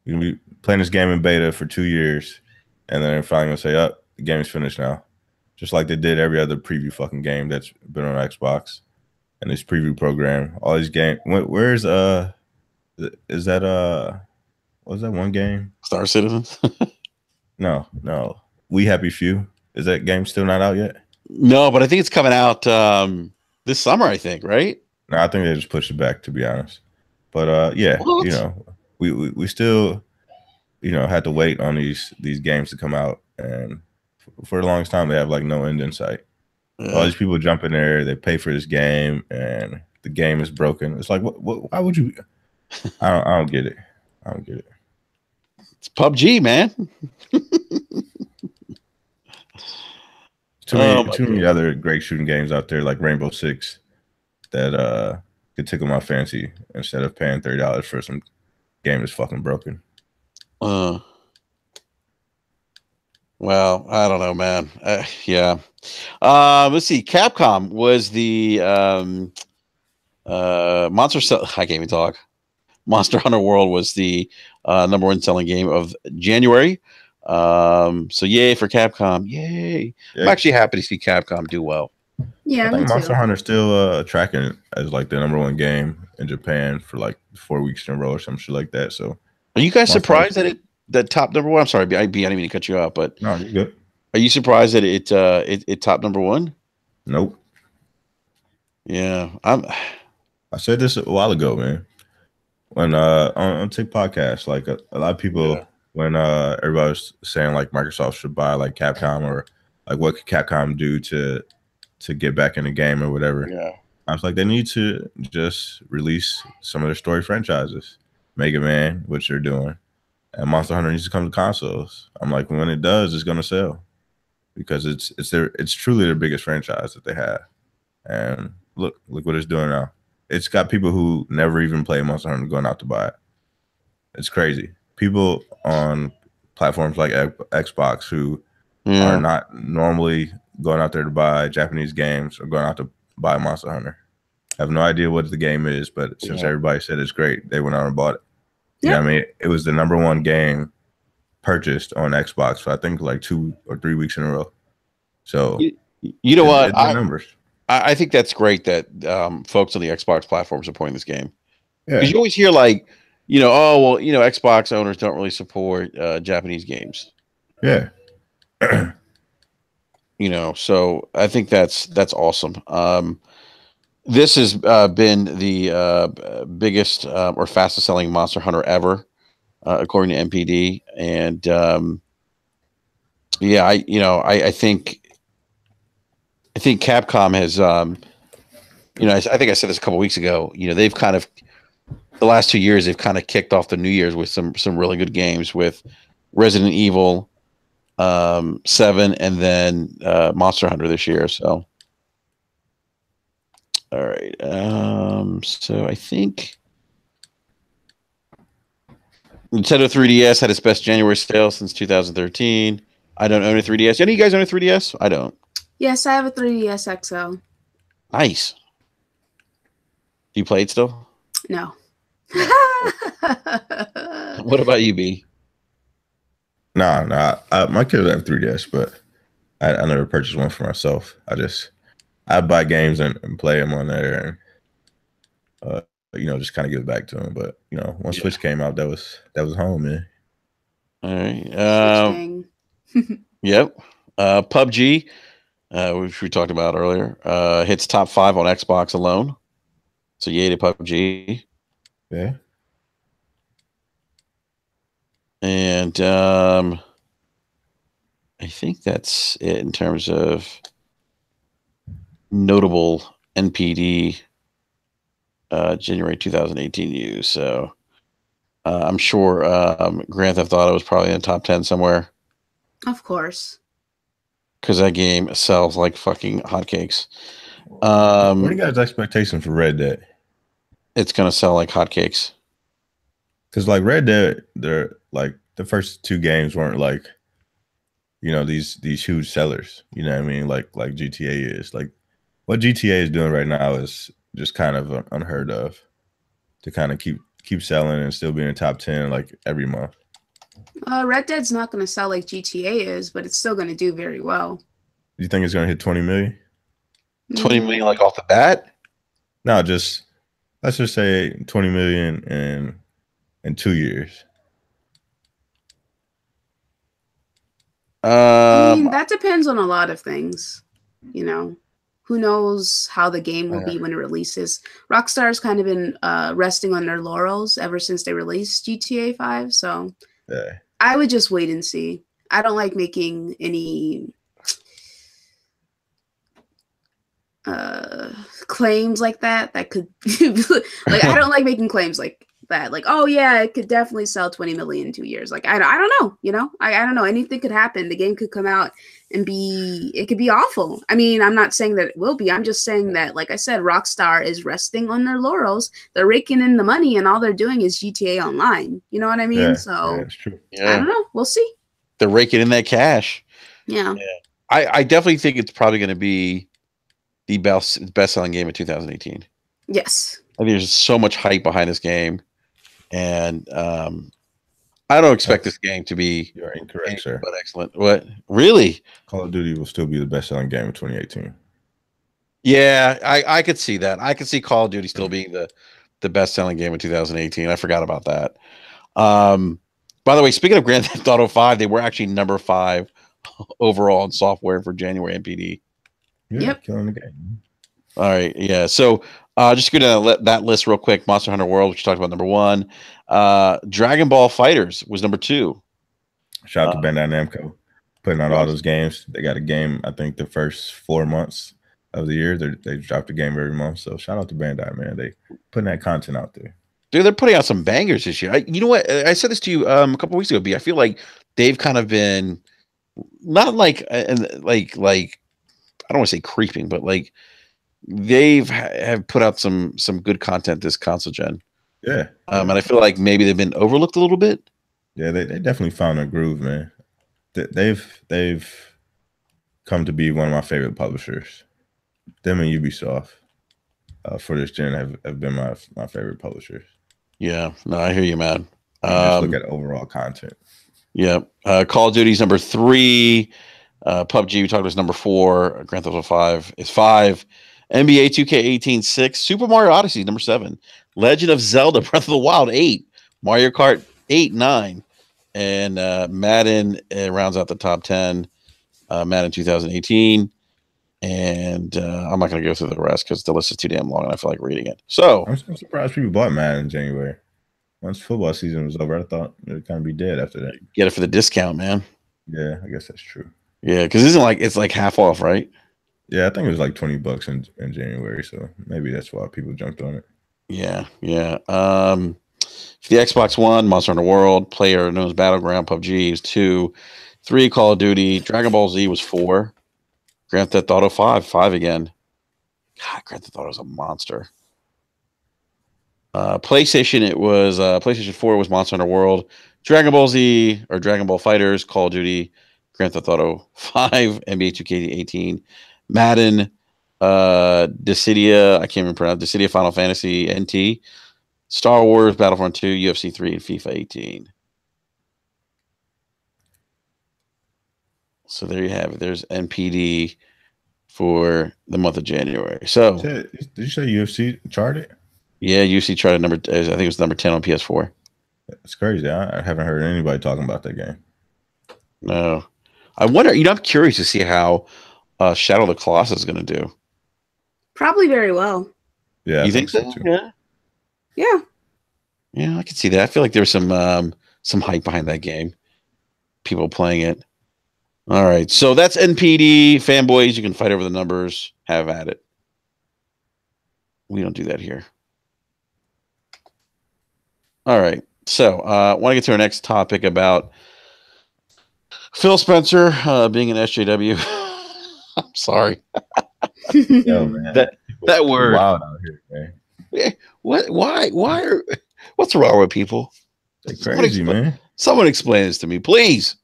S2: You're gonna be playing this game in beta for 2 years, and then they're finally gonna say, "Oh, the game's finished now," just like they did every other preview fucking game that's been on Xbox and this preview program. All these games. Where's is that what's that one game?
S1: Star Citizens?
S2: No. We Happy Few. Is that game still not out yet?
S1: No, but I think it's coming out this summer, I think, right?
S2: No, I think they just pushed it back, to be honest. But yeah, what? You know, we still, you know, had to wait on these games to come out, and for the longest time they have like no end in sight. Yeah. All these people jump in there, they pay for this game, and the game is broken. It's like, what why would you? I don't get it. I don't get it.
S1: It's PUBG, man.
S2: Too many other great shooting games out there, like Rainbow Six, that could tickle my fancy instead of paying $30 for some game that's fucking broken.
S1: Well, I don't know, man. Yeah. Let's see. Capcom was the Monster Cell. I can't even talk. Monster Hunter World was the number one selling game of January. So yay for Capcom. Yay.
S2: Yeah.
S1: I'm actually happy to see Capcom do well.
S3: Yeah,
S2: I think
S3: me
S2: Monster
S3: too.
S2: Hunter still tracking as like the number one game in Japan for like 4 weeks in a row or some shit like that. So
S1: Are you guys
S2: Monster
S1: surprised
S2: Hunter-
S1: that top number one? I'm sorry, I didn't mean to cut you off, but
S2: No, you good.
S1: are you surprised that it top number one?
S2: Nope.
S1: Yeah,
S2: I said this a while ago, man. When on Tick podcast, like a lot of people
S1: Yeah.
S2: when everybody was saying like Microsoft should buy like Capcom or like what could Capcom do to get back in the game or whatever.
S1: Yeah.
S2: I was like, they need to just release some of their story franchises. Mega Man, which they're doing. And Monster Hunter needs to come to consoles. I'm like, when it does, it's gonna sell. Because it's truly their biggest franchise that they have. And look what it's doing now. It's got people who never even play Monster Hunter going out to buy it. It's crazy. People on platforms like Xbox who are not normally going out there to buy Japanese games or going out to buy Monster Hunter. Have no idea what the game is, but since everybody said it's great, they went out and bought it. You know what I mean? It was the number one game purchased on Xbox for I think like 2 or 3 weeks in a row. So
S1: you know what?
S2: It's the numbers.
S1: I think that's great that folks on the Xbox platform supporting this game.
S2: Yeah.
S1: Because you always hear like, oh well, Xbox owners don't really support Japanese games.
S2: Yeah.
S1: So I think that's awesome. This has been the biggest or fastest selling Monster Hunter ever, according to NPD. And I think Capcom has, I think I said this a couple weeks ago. They've kind of the last 2 years they've kind of kicked off the New Year's with some really good games with Resident Evil 7 and then Monster Hunter this year. So, all right. So I think Nintendo 3DS had its best January sale since 2013. I don't own a 3DS. Any of you guys own a 3DS? I don't.
S3: Yes, I have a 3DS XL.
S1: Nice. Do you play it still?
S3: No.
S1: What about you, B?
S2: Nah. My kids have 3DS, but I never purchased one for myself. I buy games and play them on there, and just kind of give it back to them. But once Switch came out, that was home, man.
S1: All right. Yep. PUBG, which we talked about earlier, hits top 5 on Xbox alone. So yay to PUBG.
S2: Yeah.
S1: And I think that's it in terms of notable NPD January 2018 news. So I'm sure Grand Theft Auto was probably in the top 10 somewhere.
S3: Of course.
S1: Because that game sells like fucking hotcakes.
S2: What are you guys' expectations for Red Dead?
S1: It's gonna sell like hotcakes.
S2: Because like Red Dead, they're like the first 2 games weren't like, these huge sellers. You know what I mean? Like GTA is. Like what GTA is doing right now is just kind of unheard of. To kind of keep selling and still be in the top 10 like every month.
S3: Red Dead's not going to sell like GTA is, but it's still going to do very well.
S2: Do you think it's going to hit 20 million?
S1: 20 million like off the bat?
S2: No, let's just say 20 million in 2 years.
S3: I mean, that depends on a lot of things. Who knows how the game will be when it releases. Rockstar's kind of been resting on their laurels ever since they released GTA 5. So
S2: yeah.
S3: I would just wait and see. I don't like making any claims like that could like I don't like making claims like that, like, oh yeah, it could definitely sell 20 million in 2 years. Like I don't know, I don't know, anything could happen. The game could come out and it could be awful. I mean, I'm not saying that it will be. I'm just saying that, like I said, Rockstar is resting on their laurels. They're raking in the money and all they're doing is GTA Online. You know what I mean?
S2: Yeah,
S3: so
S2: that's true.
S1: Yeah.
S3: I don't know. We'll see.
S1: They're raking in that cash.
S3: Yeah.
S1: I definitely think it's probably going to be the best-selling game of 2018.
S3: Yes.
S1: I think there's so much hype behind this game. and I don't expect this game to be
S2: You're incorrect,
S1: anything
S2: sir.
S1: but excellent. What really?
S2: Call of Duty will still be the best-selling game of 2018.
S1: Yeah, I could see that. I could see Call of Duty still being the best selling game of 2018. I forgot about that. By the way, speaking of Grand Theft Auto 5, they were actually number 5 overall in software for January NPD.
S2: Yeah,
S3: Yep.
S2: killing the game.
S1: All right, yeah. So just going to that list real quick. Monster Hunter World, which you talked about, number 1. Dragon Ball Fighters was number 2.
S2: Shout out to Bandai Namco putting out all
S1: Yes.
S2: those games. They got a game, I think, the first 4 months of the year. They dropped a game every month. So shout out to Bandai, man. They putting that content out there.
S1: Dude, they're putting out some bangers this year. You know what? I said this to you a couple weeks ago, B. I feel like they've kind of been not like like I don't want to say creeping, but like have put out some good content this console gen.
S2: Yeah.
S1: And I feel like maybe they've been overlooked a little bit.
S2: Yeah, they definitely found their groove, man. They've come to be one of my favorite publishers. Them and Ubisoft for this gen have been my favorite publishers.
S1: Yeah, no, I hear you, man.
S2: Just look at overall content.
S1: Yeah, Call of Duty's number 3. PUBG, we talked about, is number 4. Grand Theft Auto 5 is 5. NBA 2K18 6. Super Mario Odyssey number 7. Legend of Zelda Breath of the Wild 8. Mario Kart 8 9. And Madden rounds out the top 10. Madden 2018. And I'm not going to go through the rest because the list is too damn long and I feel like reading it. So
S2: I'm surprised people bought Madden in January. Once football season was over, I thought it would kind of be dead after that.
S1: Get it for the discount, man.
S2: Yeah, I guess that's true.
S1: Yeah, because it's like half off, right?
S2: Yeah, I think it was like $20 in January, so maybe that's why people jumped on it.
S1: Yeah. For the Xbox One, Monster Hunter World, Player known as Battleground, PUBG is 2, 3, Call of Duty, Dragon Ball Z was 4, Grand Theft Auto 5 again. God, Grand Theft Auto is a monster. PlayStation, it was PlayStation 4 was Monster Hunter World, Dragon Ball Z or Dragon Ball Fighters, Call of Duty, Grand Theft Auto 5, NBA 2K18, Madden, Dissidia, I can't even pronounce Dissidia, Final Fantasy NT, Star Wars, Battlefront 2, UFC 3, and FIFA 18. So there you have it. There's NPD for the month of January. So
S2: did you say UFC charted?
S1: Yeah, UFC charted I think it was number 10 on PS4.
S2: It's crazy. I haven't heard anybody talking about that game.
S1: No. I wonder, I'm curious to see how Shadow of the Colossus is going to do.
S3: Probably very well.
S2: Yeah,
S1: you think so?
S2: too.
S3: Yeah,
S1: I can see that. I feel like there's some hype behind that game. People playing it. All right, so that's NPD. Fanboys, you can fight over the numbers. Have at it. We don't do that here. All right, so I want to get to our next topic about Phil Spencer being an SJW. I'm sorry.
S2: Yo, man,
S1: that word.
S2: Wild out here, man.
S1: What? Why? What's wrong with people?
S2: They're crazy, man.
S1: Someone explain this to me, please.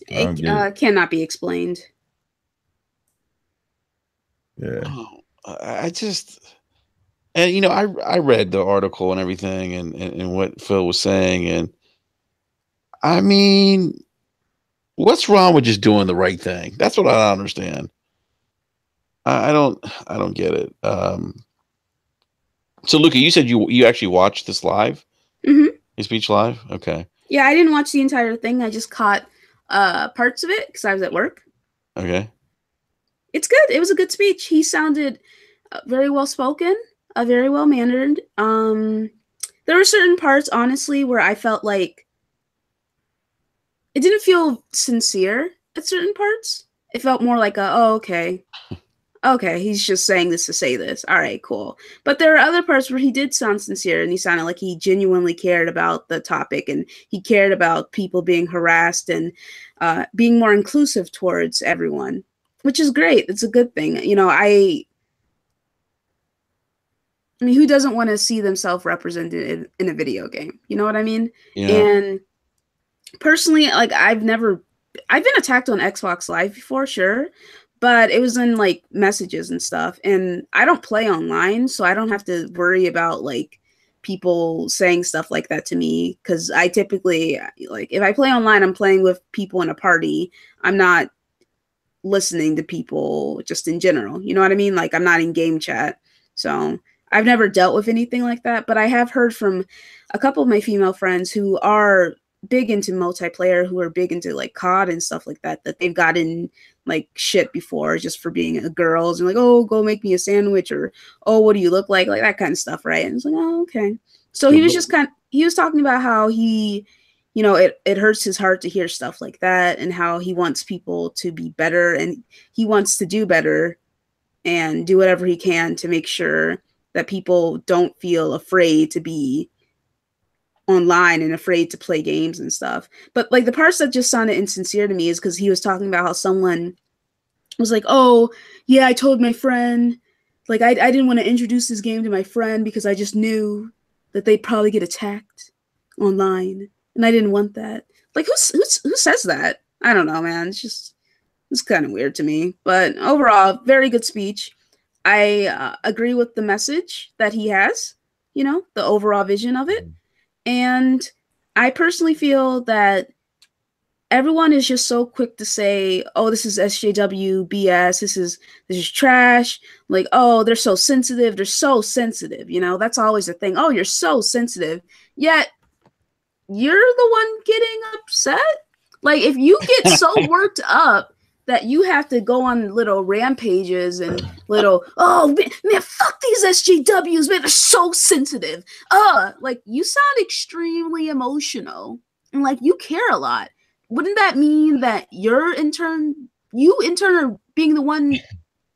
S3: It cannot be explained.
S2: Yeah.
S1: I just, and I read the article and everything and what Phil was saying, and I mean, what's wrong with just doing the right thing? That's what I don't understand. I don't get it. So Luca, you said you actually watched this live?
S3: Mm-hmm.
S1: His speech live? Okay.
S3: Yeah, I didn't watch the entire thing. I just caught parts of it because I was at work.
S1: Okay.
S3: It's good. It was a good speech. He sounded very well spoken, very well mannered. There were certain parts, honestly, where I felt like it didn't feel sincere at certain parts. It felt more like okay, he's just saying this to say this. All right, cool. But there are other parts where he did sound sincere and he sounded like he genuinely cared about the topic and he cared about people being harassed and being more inclusive towards everyone, which is great. It's a good thing. I mean, who doesn't want to see themselves represented in a video game? You know what I mean?
S1: Yeah.
S3: And personally, like I've been attacked on Xbox Live before, sure. But it was in like messages and stuff. And I don't play online, so I don't have to worry about like people saying stuff like that to me, because I typically, like, if I play online, I'm playing with people in a party. I'm not listening to people just in general. You know what I mean? Like, I'm not in game chat. So I've never dealt with anything like that, but I have heard from a couple of my female friends who are big into multiplayer, who are big into like COD and stuff like that, that they've gotten like shit before just for being a girls and like, oh, go make me a sandwich, or oh, what do you look like that kind of stuff, right? And it's like, oh, okay. So he was just he was talking about how he, you know, it hurts his heart to hear stuff like that, and how he wants people to be better, and he wants to do better and do whatever he can to make sure that people don't feel afraid to be online and afraid to play games and stuff. But like the parts that just sounded insincere to me is because he was talking about how someone was like, oh yeah, I told my friend, like I didn't want to introduce this game to my friend because I just knew that they'd probably get attacked online, and I didn't want that. Like who says that? I don't know, man. It's kind of weird to me. But overall, very good speech. I agree with the message that he has, you know, the overall vision of it. And I personally feel that everyone is just so quick to say, oh, this is SJW BS. This is trash. Like, oh, they're so sensitive. They're so sensitive. You know, that's always the thing. Oh, you're so sensitive. Yet you're the one getting upset. Like, if you get so worked up that you have to go on little rampages and little, oh man, fuck these SJWs, man, they're so sensitive. Like, you sound extremely emotional and like you care a lot. Wouldn't that mean that you in turn are being the one,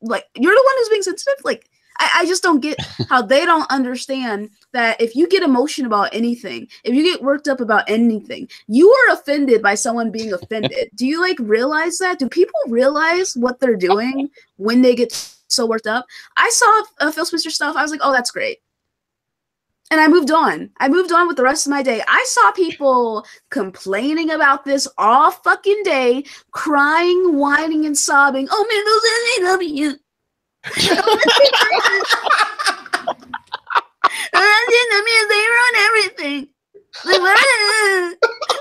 S3: like, you're the one who's being sensitive? Like, I just don't get how they don't understand that if you get emotional about anything, if you get worked up about anything, you are offended by someone being offended. Do you like realize that? Do people realize what they're doing when they get so worked up? I saw Phil Spencer stuff. I was like, oh, that's great. And I moved on. I moved on with the rest of my day. I saw people complaining about this all fucking day, crying, whining, and sobbing. Oh man, those SJWs. They ruin everything. Like, why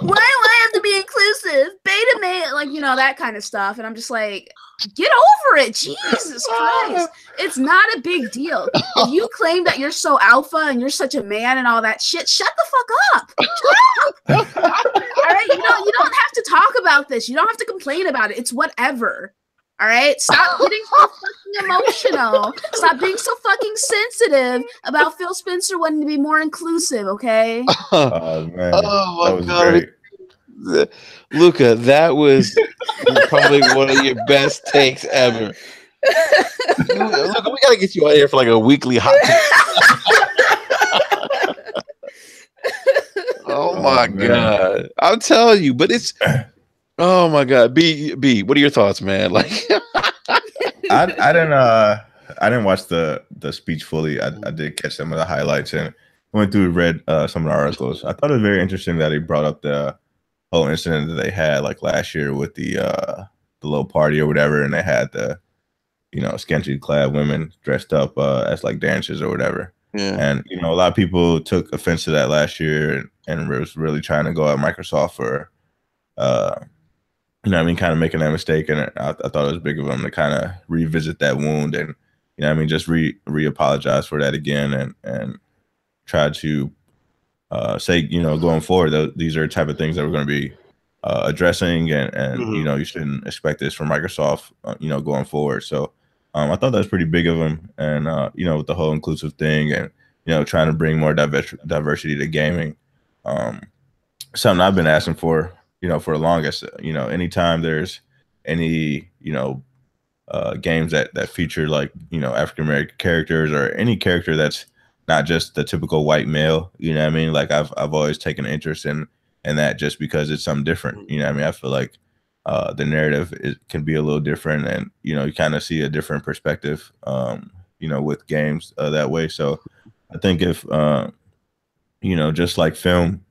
S3: do I have to be inclusive? Beta male, like, you know, that kind of stuff. And I'm just like, get over it. Jesus Christ. It's not a big deal. If you claim that you're so alpha and you're such a man and all that shit, shut the fuck up. Shut up. All right? You don't have to talk about this. You don't have to complain about it. It's whatever. All right, stop getting so fucking emotional. Stop being so fucking sensitive about Phil Spencer wanting to be more inclusive, okay?
S2: Oh man,
S1: oh my
S2: God,
S1: great. Luca, that was probably one of your best takes ever. Luca, we gotta get you out here for like a weekly hot take. Oh my God, I'm telling you, but it's. Oh my God, B, what are your thoughts, man? Like,
S2: I didn't watch the speech fully. I did catch some of the highlights and went through and read some of the articles. I thought it was very interesting that he brought up the whole incident that they had like last year with the little party or whatever, and they had the scantily clad women dressed up as like dancers or whatever.
S1: Yeah.
S2: And a lot of people took offense to that last year and was really trying to go at Microsoft for kind of making that mistake. And I thought it was big of them to kind of revisit that wound and, just re-apologize for that again and try to say, going forward, these are the type of things that we're going to be addressing and
S1: Mm-hmm.
S2: You shouldn't expect this from Microsoft, going forward. So I thought that was pretty big of him. And, with the whole inclusive thing and, trying to bring more diversity to gaming, something I've been asking for, for the longest. Anytime there's any, games that feature like, African American characters or any character that's not just the typical white male, like I've always taken an interest in that just because it's something different. I feel like the narrative can be a little different and, you kind of see a different perspective, with games that way. So I think if, just like film,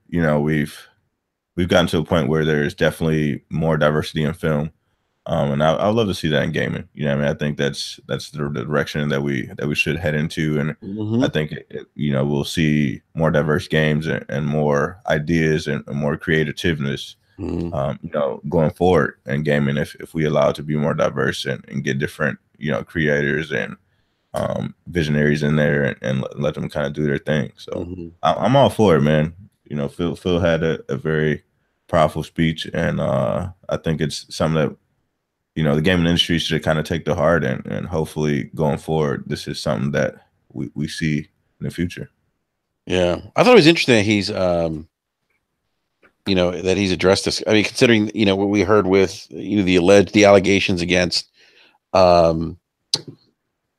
S2: we've gotten to a point where there's definitely more diversity in film. And I would love to see that in gaming. You know, what I mean, I think that's the direction that we should head into, and I think you know, we'll see more diverse games and more ideas and more creativeness. You know, going forward in gaming, if we allow it to be more diverse and get different, you know, creators and visionaries in there and let them kind of do their thing. So I'm all for it, man. You know, Phil had a very powerful speech, and I think it's something that, you know, the gaming industry should kind of take to heart, and hopefully going forward, this is something that we see in the future.
S1: Yeah, I thought it was interesting that he's you know, that he's addressed this. I mean, considering, you know, what we heard with, you know, the allegations against who's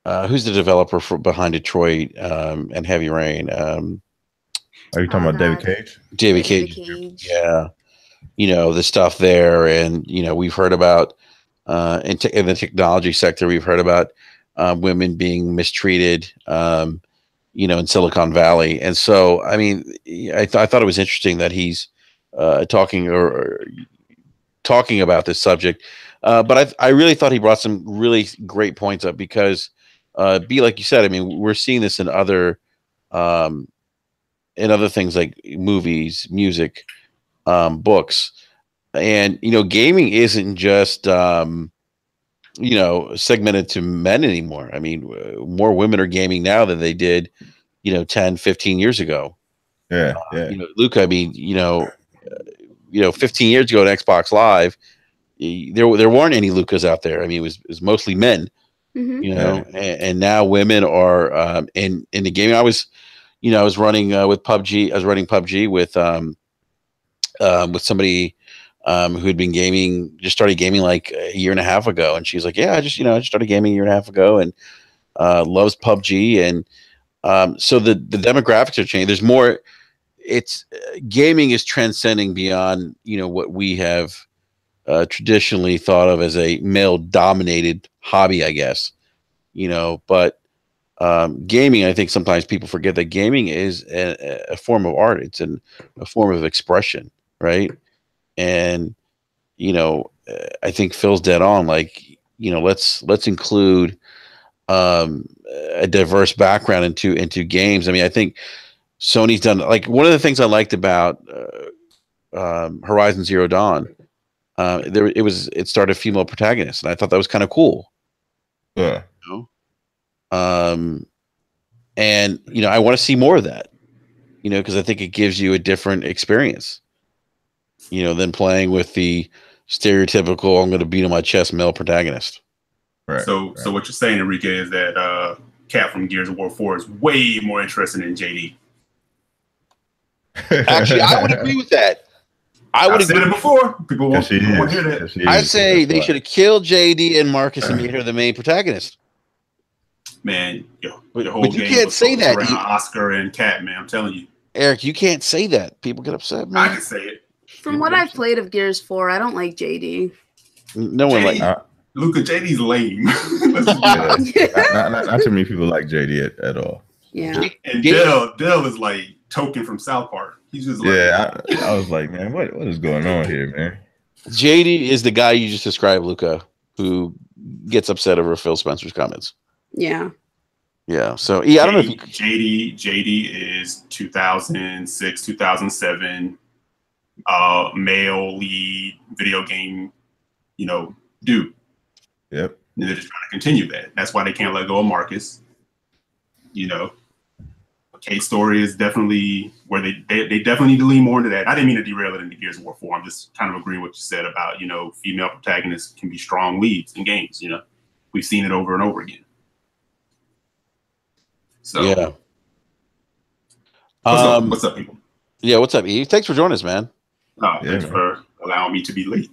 S1: the developer behind Detroit and Heavy Rain?
S2: Are you talking about David Cage?
S1: David Cage. Yeah. You know, the stuff there. And, you know, we've heard about in the technology sector, we've heard about women being mistreated, you know, in Silicon Valley. And so, I mean, I thought it was interesting that he's talking about this subject. But I really thought he brought some really great points up because, like you said, I mean, we're seeing this in other things like movies, music, books, and, you know, gaming isn't just you know, segmented to men anymore. I mean, more women are gaming now than they did, you know, 10, 15 years ago.
S2: Yeah.
S1: You know, Luca, I mean, you know, 15 years ago at Xbox Live, there weren't any Lucas out there. I mean, it was mostly men, you know, and now women are in the gaming. I was running with PUBG. I was running PUBG with somebody who had been gaming, just started gaming like a year and a half ago, and she's like, "Yeah, I just started gaming a year and a half ago, and loves PUBG." And so the demographics are changing. There's more. It's gaming is transcending beyond, you know, what we have traditionally thought of as a male-dominated hobby, I guess. You know, but gaming, I think sometimes people forget that gaming is a form of art. It's a form of expression, right? And, you know, I think Phil's dead on. Like, you know, let's include a diverse background into games. I mean, I think Sony's done, like, one of the things I liked about Horizon Zero Dawn. It started a female protagonist, and I thought that was kind of cool.
S2: Yeah.
S1: You know? And, you know, I want to see more of that, you know, because I think it gives you a different experience, you know, than playing with the stereotypical, I'm going to beat on my chest male protagonist.
S4: Right. So what you're saying, Enrique, is that Cat from Gears of War 4 is way more interested in JD.
S1: Actually, I would agree with that.
S4: I've said it before. People won't hear that.
S1: I'd say they should have killed JD and Marcus and made her the main protagonist.
S4: Man,
S1: but you can't say that.
S4: Oscar and Cat, man, I'm telling you.
S1: Eric, you can't say that. People get upset, man.
S4: I can say it.
S3: From what I've played of Gears 4, I don't like JD.
S1: No one like
S4: Luca. JD's lame.
S2: not too many people like JD at all.
S3: Yeah.
S4: And Dell is like Token from South Park. He's just like,
S2: I was like, man, what is going on here, man?
S1: JD is the guy you just described, Luca, who gets upset over Phil Spencer's comments.
S3: Yeah.
S1: Yeah. So yeah, I don't know if
S4: JD is 2006, 2007 male lead video game, you know, dude.
S2: Yep.
S4: And they're just trying to continue that. That's why they can't let go of Marcus. You know, Kate's story is definitely where they definitely need to lean more into that. I didn't mean to derail it into Gears of War 4. I'm just kind of agreeing with what you said about, you know, female protagonists can be strong leads in games. You know, we've seen it over and over again. So
S1: yeah.
S4: What's up, people?
S1: Yeah, what's up, Eve? Thanks for joining us, man.
S4: Thanks for allowing me to be late.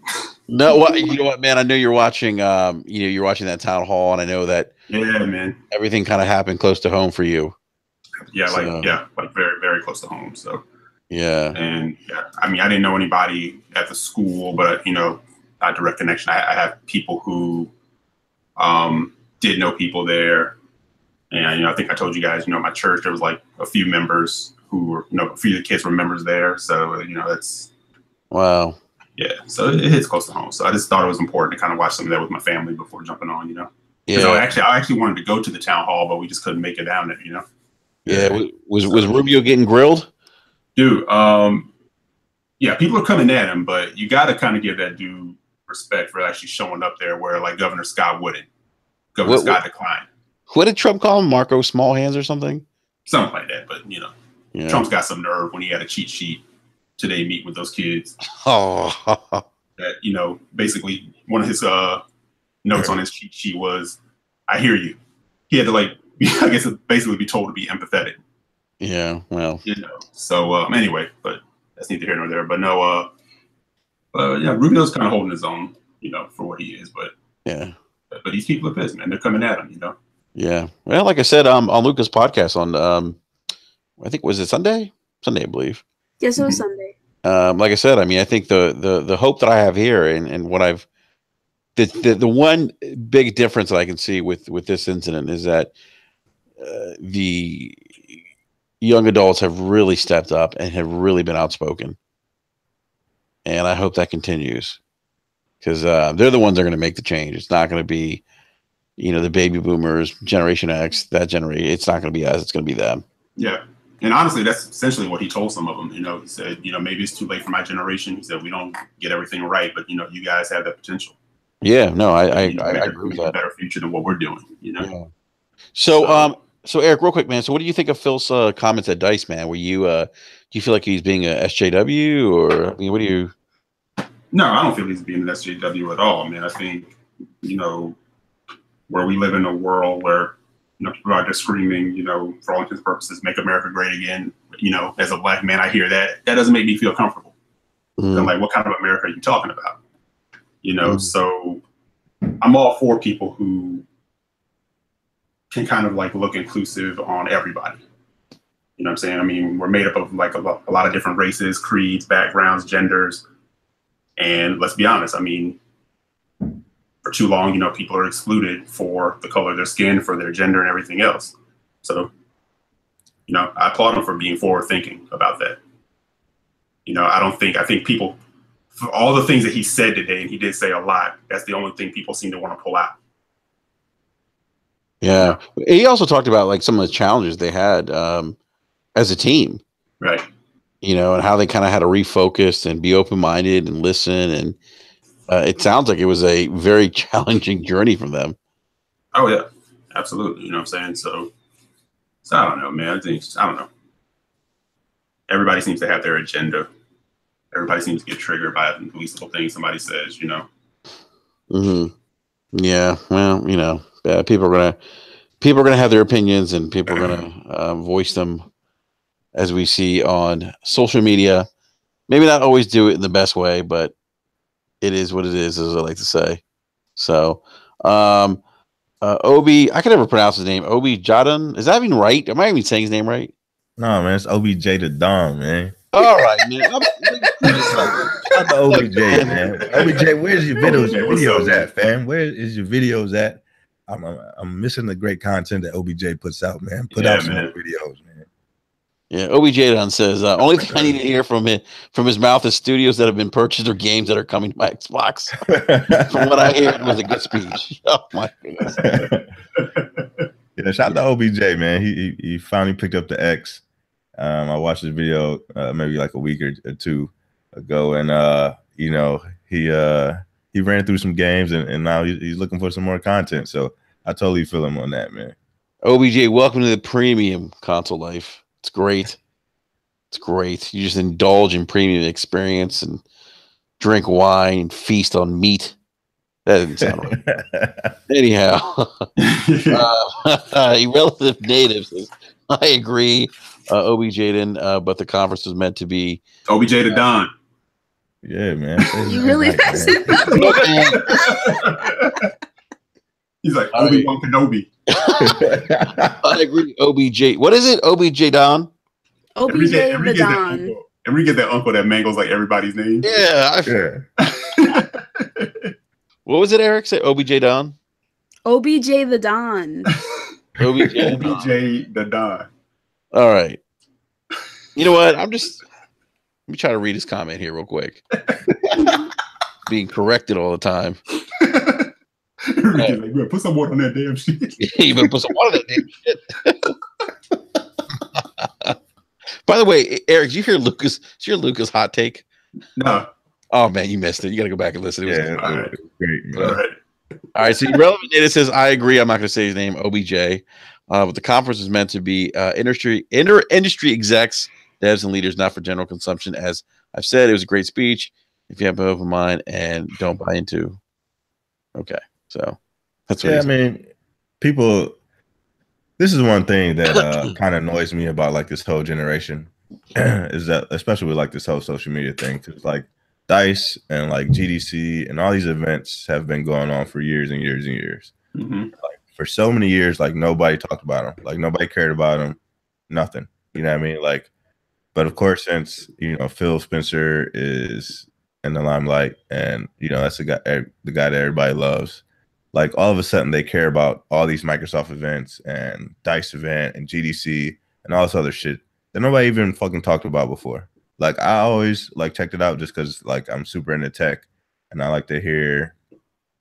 S1: No, well, you know what, man? I know you're watching. You're watching that town hall, and I know that.
S4: Yeah, man.
S1: Everything kind of happened close to home for you.
S4: Yeah, like very, very close to home. So.
S1: Yeah.
S4: And yeah, I mean, I didn't know anybody at the school, but you know, I had direct connection. I have people who did know people there. And, you know, I think I told you guys, you know, my church, there was like a few members who were, you know, a few of the kids were members there. So, you know, that's.
S1: Wow.
S4: Yeah, so it hits close to home. So I just thought it was important to kind of watch some of that with my family before jumping on, Because I actually wanted to go to the town hall, but we just couldn't make it down there,
S1: Yeah. Was Rubio getting grilled?
S4: Dude, yeah, people are coming at him, but you got to kind of give that dude respect for actually showing up there where like Governor Scott wouldn't. Governor Scott declined.
S1: What did Trump call him? Marco Small Hands or something?
S4: Something like that, but Trump's got some nerve when he had a cheat sheet today meet with those kids.
S1: Oh.
S4: That, basically one of his notes on his cheat sheet was, I hear you. He had to I guess basically be told to be empathetic.
S1: Yeah, well.
S4: So anyway, but that's neither here nor there. But no, yeah, Rubio's kind of holding his own, for what he is. But
S1: yeah.
S4: But these people are pissed, man. They're coming at him,
S1: Yeah. Well, like I said, on Luca's podcast on I think was it Sunday? Sunday, I believe.
S3: Yes, it was Sunday.
S1: Like I said, I mean, I think the hope that I have here and what I've the one big difference that I can see with this incident is that the young adults have really stepped up and have really been outspoken, and I hope that continues because they're the ones that are going to make the change. It's not going to be, the baby boomers, Generation X, that generation. It's not going to be us. It's going to be them.
S4: Yeah. And honestly, that's essentially what he told some of them. He said, maybe it's too late for my generation. He said, we don't get everything right, but, you guys have that potential.
S1: Yeah, no, I agree with that.
S4: A better future than what we're doing,
S1: Yeah. So Eric, real quick, man. So what do you think of Phil's comments at D.I.C.E, man? Were you, do you feel like he's being a SJW or, I mean, what do you?
S4: No, I don't feel he's being an SJW at all. I mean, I think, where we live in a world where, people are just screaming, for all intents and purposes, make America great again. As a black man, I hear that. That doesn't make me feel comfortable. I'm like, what kind of America are you talking about? So I'm all for people who can kind of look inclusive on everybody. You know what I'm saying? I mean, we're made up of a lot of different races, creeds, backgrounds, genders. And let's be honest, I mean, for too long, people are excluded for the color of their skin, for their gender and everything else. So, I applaud him for being forward thinking about that. I think people, for all the things that he said today, and he did say a lot, that's the only thing people seem to want to pull out.
S1: Yeah. He also talked about some of the challenges they had as a team.
S4: Right.
S1: And how they kind of had to refocus and be open-minded and listen. And it sounds like it was a very challenging journey for them.
S4: Oh, yeah. Absolutely. You know what I'm saying? So I don't know, man. I don't know. Everybody seems to have their agenda. Everybody seems to get triggered by the least little thing somebody says,
S1: Mm-hmm. Yeah. Well, people are gonna have their opinions, and people are gonna voice them, as we see on social media. Maybe not always do it in the best way, but it is what it is, as I like to say. So, Obi, I can never pronounce his name. Obi Jadon. Is that even right? Am I even saying his name right?
S2: No, man, it's OBJ the Don, man.
S1: All right, man.
S2: Shout out to OBJ, man. OBJ, where's your videos at, fam? Where is your videos at? I'm missing the great content that OBJ puts out, man. Put out some more videos, man.
S1: Yeah, OBJ says only thing I need to hear from his mouth is studios that have been purchased or games that are coming to my Xbox. From what I hear, it was a good speech. Oh my goodness.
S2: Yeah, shout out to OBJ, man. He finally picked up the X. I watched his video maybe a week or two ago, and he ran through some games, and now he's looking for some more content. So I totally feel him on that, man.
S1: OBJ, welcome to the premium console life. It's great. It's great. You just indulge in premium experience and drink wine and feast on meat. That doesn't sound right. Anyhow, relative natives. I agree, OBJ didn't, but the conference was meant to be
S4: OBJ the Don.
S2: Yeah, man.
S3: You really messed it up.
S4: He's like Obi-Wan Kenobi.
S1: I agree, OBJ. What is it? OBJ Don?
S3: OBJ the Don.
S4: And we get that uncle that mangles everybody's name.
S1: Yeah. What was it, Eric? Say OBJ Don?
S3: OBJ the Don.
S1: OBJ
S4: the Don.
S1: All right. You know what? I'm just me try to read his comment here real quick. Being corrected all the time.
S4: Like, bro, put some water on that damn shit.
S1: You better put some water on that damn shit. By the way, Eric, did you hear Lucas' hot take?
S4: No.
S1: Oh man, you missed it. You got to go back and listen.
S2: It was great. Man.
S4: All
S1: right. So Irrelevant Data says, I agree. I'm not going to say his name, OBJ. But the conference is meant to be industry execs, devs, and leaders, not for general consumption. As I've said, it was a great speech. If you have an open mind and don't buy into. Okay. So that's what
S2: I mean, people, this is one thing that kind of annoys me about like this whole generation is that, especially with like this whole social media thing, because like D.I.C.E. and like GDC and all these events have been going on for years and years and years. Like for so many years, like nobody talked about them, like nobody cared about them, nothing. You know what I mean? Like, but of course, since Phil Spencer is in the limelight, and that's the guy that everybody loves. Like all of a sudden, they care about all these Microsoft events and D.I.C.E. event and GDC and all this other shit that nobody even fucking talked about before. Like I always like checked it out just because like I'm super into tech and I like to hear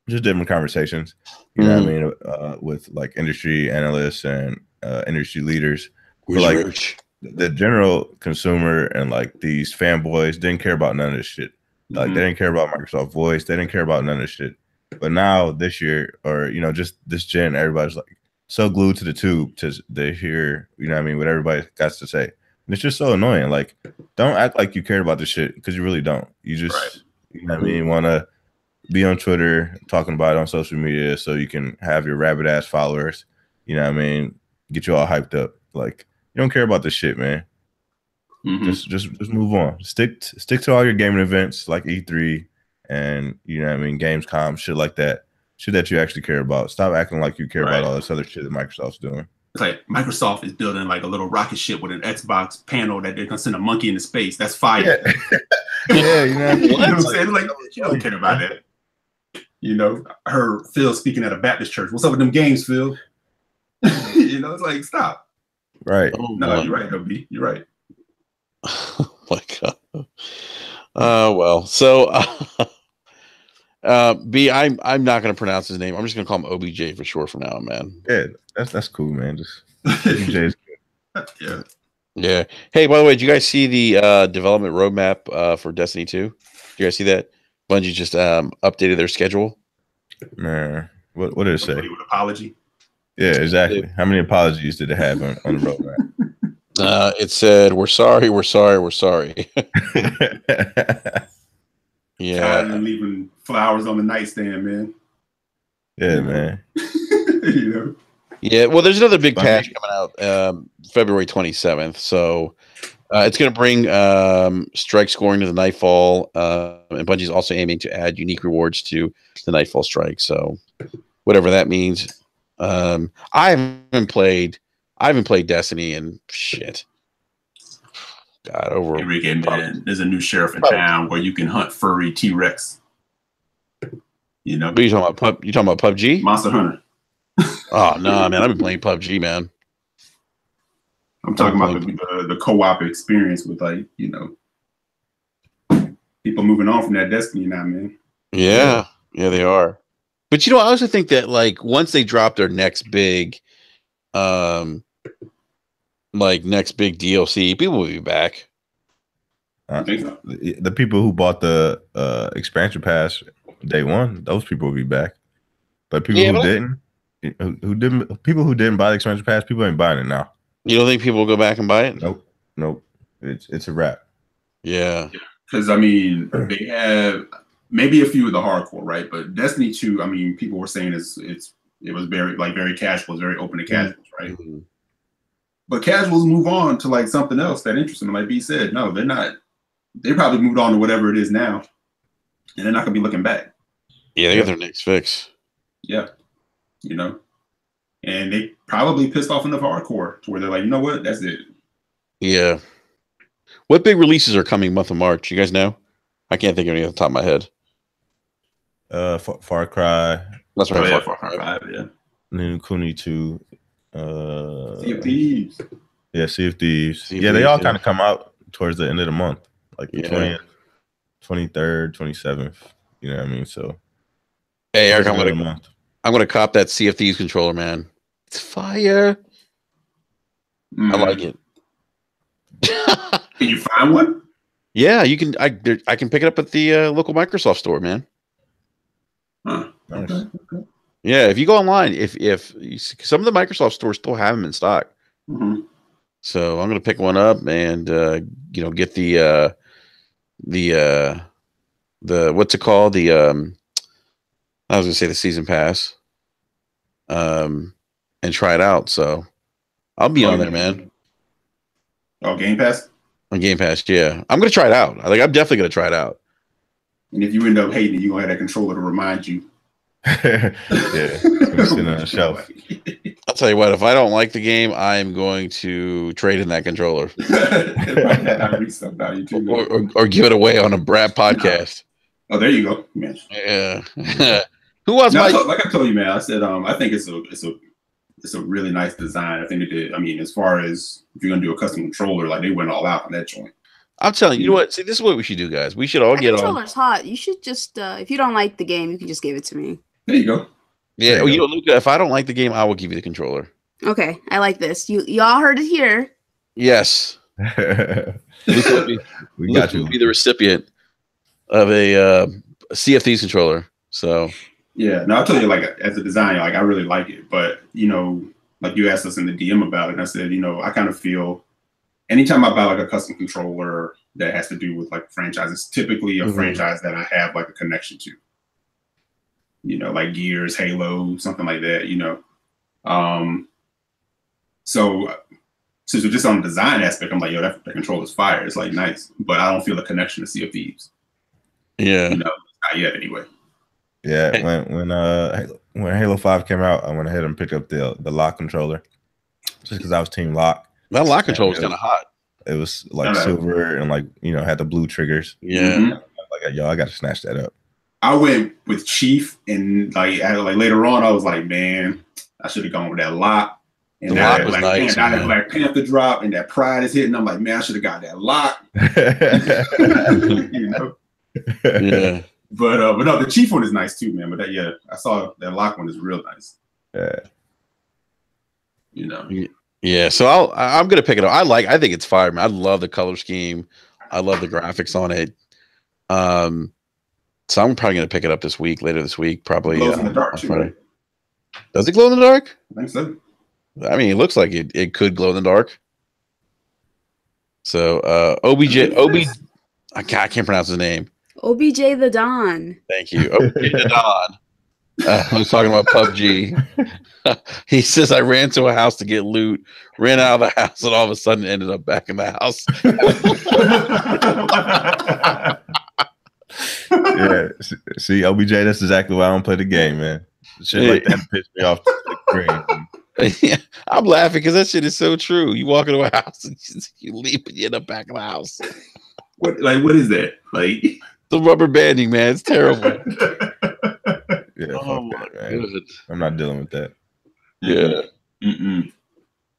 S2: just different conversations. You know what I mean, with like industry analysts and industry leaders. But like the general consumer and like these fanboys didn't care about none of this shit. Like they didn't care about Microsoft Voice. They didn't care about none of this shit. But now this year, or just this gen, everybody's like so glued to the tube to they hear, what everybody got to say. And it's just so annoying. Like, don't act like you care about this shit because you really don't. You just, want to be on Twitter talking about it on social media so you can have your rabid ass followers. Get you all hyped up. Like, you don't care about this shit, man. Just move on. Stick to all your gaming events like E3 and Gamescom, shit like that. Shit that you actually care about. Stop acting like you care about all this other shit that Microsoft's doing.
S4: It's like Microsoft is building like a little rocket ship with an Xbox panel that they're gonna send a monkey into space. That's fire.
S2: Yeah,
S4: you know what I'm saying? Like, you don't care about that. I heard Phil speaking at a Baptist church. What's up with them games, Phil? It's like, stop.
S2: Right.
S4: No, you're right, OB. You're right.
S1: Oh my god. Well, so B, I'm not gonna pronounce his name. I'm just gonna call him OBJ for short for now, man.
S2: Yeah, that's cool, man. Just OBJ is
S4: good.
S1: Yeah. Hey, by the way, did you guys see the development roadmap for Destiny 2? Did you guys see that? Bungie just updated their schedule.
S2: Man, what did it say?
S4: An apology.
S2: Yeah, exactly. How many apologies did it have on the roadmap?
S1: It said, "We're sorry, we're sorry, we're sorry." Yeah,
S4: and leaving flowers on the nightstand, man.
S2: Yeah, man.
S1: Yeah, well, there's another big patch coming out February 27th, so it's going to bring strike scoring to the Nightfall, and Bungie's also aiming to add unique rewards to the Nightfall strike. So, whatever that means. I haven't played Destiny and shit. God, over.
S4: Hey, Rick, man, there's a new sheriff in town where you can hunt furry T-Rex.
S1: What are you talking about? You talking about PUBG?
S4: Monster Hunter.
S1: Oh no, man! I've been playing PUBG, man.
S4: I'm talking about the co-op experience with people moving on from that Destiny now, man.
S1: Yeah, they are. But I also think that like once they drop their next big DLC, people will be back.
S2: The people who bought the expansion pass day one, those people will be back. But people who didn't buy the expansion pass, people ain't buying it now.
S1: You don't think people will go back and buy it?
S2: Nope. It's a wrap.
S1: Yeah.
S4: Because they have maybe a few of the hardcore, right? But Destiny 2, people were saying it was very casual, it's very open to casuals, right? Mm-hmm. But casuals move on to like something else that interests them. Like B said, no, they're not. They probably moved on to whatever it is now, and they're not gonna be looking back.
S1: Yeah, they got their next fix.
S4: Yeah, and they probably pissed off enough hardcore to where they're like, you know what, that's it.
S1: Yeah. What big releases are coming month of March? You guys know? I can't think of any off the top of my head.
S2: Far Cry.
S1: That's right.
S4: Far Cry 5, yeah.
S2: New Kuni 2.
S4: Sea of Thieves.
S2: Yeah, Sea of Thieves. They all kind of come out towards the end of the month. like the 20th, 23rd, 27th. You know what I mean? So,
S1: hey, Eric,
S2: it's
S1: I'm gonna cop that Sea of Thieves controller, man. It's fire. I like it.
S4: Can you find one?
S1: Yeah, you can. I can pick it up at the local Microsoft store, man.
S4: Huh.
S2: Nice.
S4: Okay.
S1: Yeah, if you go online, if some of the Microsoft stores still have them in stock, so I'm gonna pick one up and get the what's it called, I was gonna say the season pass, and try it out. So I'll be on there, man.
S4: Oh, Game Pass.
S1: On Game Pass, yeah. I'm gonna try it out. I'm definitely gonna try it out.
S4: And if you end up hating it, you're gonna have that controller to remind you.
S2: Yeah, it's gonna sit on the shelf.
S1: I'll tell you what, if I don't like the game, I'm going to trade in that controller. or give it away on a Brad podcast.
S4: Oh, there you go. Man.
S1: Yeah. Who was
S4: like I told you, man, I said I think it's a really nice design. I think it did. I mean, as far as if you're gonna do a custom controller, like they went all out on that joint.
S1: I'm telling you, you know what? See, this is what we should do, guys. We should all get on.
S3: Controller's hot. You should just if you don't like the game, you can just give it to me.
S4: There you go.
S1: Yeah, Luca, if I don't like the game, I will give you the controller.
S3: Okay, I like this. You all heard it here.
S1: Yes.
S2: We got you.
S1: Will be the recipient of a Sea of Thieves controller. So
S4: yeah, no, I'll tell you, like as a designer, like I really like it, but like you asked us in the DM about it, and I said, I kind of feel anytime I buy like a custom controller that has to do with like franchises, typically a franchise that I have like a connection to. Like Gears, Halo, something like that, So just on the design aspect, I'm like, yo, that controller's fire. It's like nice, but I don't feel a connection to Sea of Thieves.
S1: Yeah.
S4: Not yet anyway.
S2: Yeah, when Halo 5 came out, I went ahead and picked up the lock controller just because I was team lock.
S1: That lock controller was kind of hot.
S2: It was like silver and had the blue triggers.
S1: Yeah.
S2: Like, yo, I got to snatch that up.
S4: I went with Chief, and like later on, I was like, man, I should have gone with that lock. And
S1: the lock was nice.
S4: That Black Panther drop, and that Pride is hitting. I'm like, man, I should have got that lock.
S1: Yeah.
S4: But no, the Chief one is nice too, man. But I saw that lock one is real nice.
S2: Yeah.
S1: Yeah. So I'm gonna pick it up. I think it's fire, man. I love the color scheme. I love the graphics on it. So I'm probably gonna pick it up later this week, probably.
S4: Glows in the dark too, right?
S1: Does it glow in the dark?
S4: I think so.
S1: I mean, it looks like it could glow in the dark. So I can't pronounce his name.
S3: OBJ the Don.
S1: Thank you. OBJ the Don. I was talking about PUBG. He says, I ran to a house to get loot, ran out of the house, and all of a sudden ended up back in the house.
S2: Yeah. See, OBJ, that's exactly why I don't play the game, man. Shit like that pissed me off the screen.
S1: Yeah, I'm laughing because that shit is so true. You walk into a house and you leave and you end up back in the house.
S4: What is that? Like
S1: the rubber banding, man. It's terrible.
S2: Yeah, fuck that, man. I'm not dealing with that.
S1: Yeah.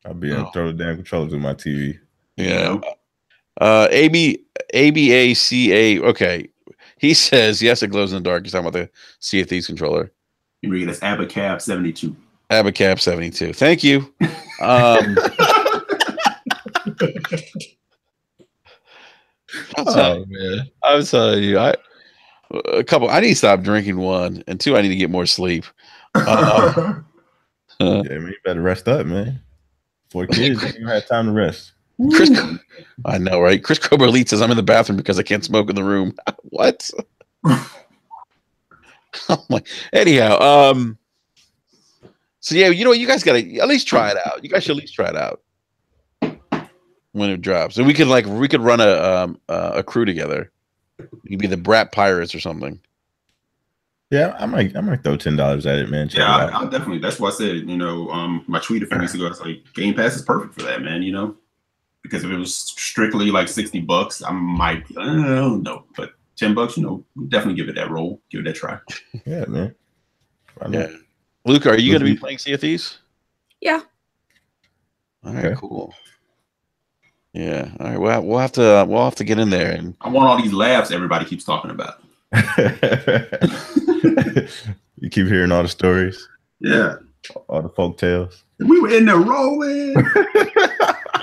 S2: I'll be able to throw the damn controller through my TV.
S1: Yeah. ABACA. Okay. He says, yes, it glows in the dark. He's talking about the Sea of Thieves controller.
S4: You read this Abacab 72.
S1: Abacab 72. Thank you. I'm telling you, I need to stop drinking, one, and two, I need to get more sleep.
S2: Yeah, man, you better rest up, man. 4 kids, you have time to rest.
S1: I know, right? Chris Cobra Elite says I'm in the bathroom because I can't smoke in the room. What? I'm like, anyhow, so yeah, you guys gotta at least try it out. You guys should at least try it out when it drops. And we could run a crew together. You could be the Brat Pirates or something.
S2: Yeah, I might throw $10 at it, man.
S4: I'll definitely. That's why I said, my tweet a few weeks ago, I was like, Game Pass is perfect for that, man. Because if it was strictly like $60, I might be, I don't know, but $10, definitely give it that roll, give it that try.
S2: Yeah, man.
S1: Yeah. Luca, are you going to be playing Sea of Thieves?
S3: Yeah.
S1: All right, cool. Yeah. All right. Well, we'll have to get in there and
S4: I want all these laughs everybody keeps talking about.
S2: You keep hearing all the stories,
S4: Yeah.
S2: all the folk tales.
S4: We were in there rolling.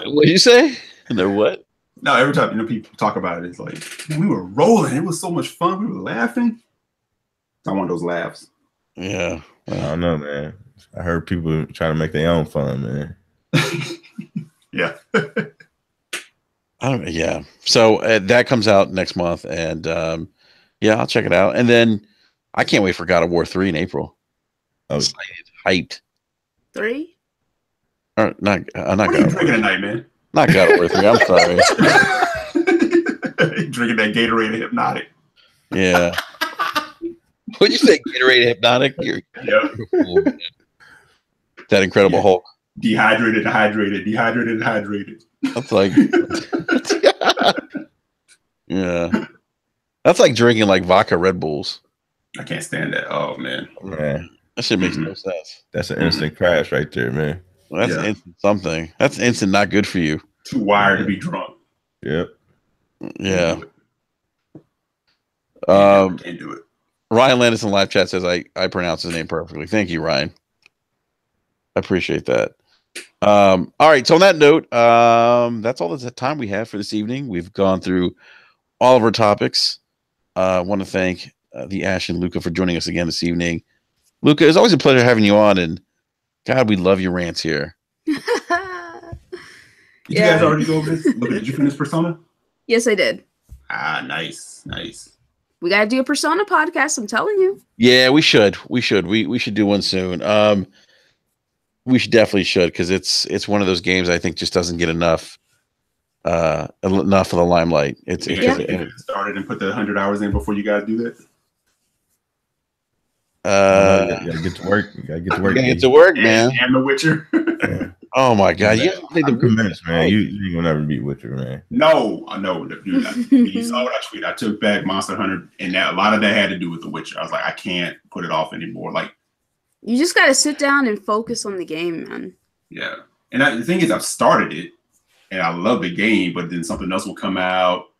S1: What'd you say? And they're what?
S4: No, every time people talk about it, it's like, man, we were rolling. It was so much fun. We were laughing. I want those laughs.
S1: Yeah.
S2: I don't know, man. I heard people trying to make their own fun, man.
S4: Yeah.
S1: Yeah. So that comes out next month, and yeah, I'll check it out. And then I can't wait for God of War 3 in April.
S2: Oh,
S1: Excited, hyped.
S3: 3?
S1: Or not
S4: What are you drinking tonight, man?
S1: Not God of War 3. I'm sorry.
S4: Drinking that Gatorade Hypnotic.
S1: Yeah. What'd you say? Gatorade Hypnotic? You're a fool, man. That Incredible Hulk.
S4: Dehydrated, hydrated.
S1: That's like, yeah. That's like drinking like vodka Red Bulls.
S4: I can't stand that. Oh man.
S1: That shit makes no sense.
S2: That's an instant crash right there, man.
S1: Well, that's instant something. That's instant not good for you.
S4: Too wired to be drunk.
S2: Yep.
S1: Yeah.
S4: Can't do it.
S1: Ryan Landis in live chat says I pronounce his name perfectly. Thank you, Ryan. I appreciate that. All right. So on that note, that's all the time we have for this evening. We've gone through all of our topics. I want to thank the Ash and Luca for joining us again this evening. Luca, it's always a pleasure having you on, and God, we love your rants here.
S4: Did you guys already go over this? Luca, did you finish Persona?
S3: Yes, I did.
S4: Ah, nice.
S3: We got to do a Persona podcast. I'm telling you.
S1: Yeah, we should. We should do one soon. We definitely should, because it's one of those games I think just doesn't get enough of the limelight. It
S4: started and put the 100 hours in before you guys do that.
S2: You gotta get to work. You gotta get to work.
S1: Get to work, man.
S4: And The Witcher.
S1: Oh my God!
S2: I'm convinced, man. You gonna never beat Witcher, man.
S4: No, I know. You saw what I tweeted. I took back Monster Hunter, and a lot of that had to do with The Witcher. I was like, I can't put it off anymore. Like,
S3: you just got to sit down and focus on the game, man.
S4: Yeah, and the thing is, I've started it, and I love the game, but then something else will come out,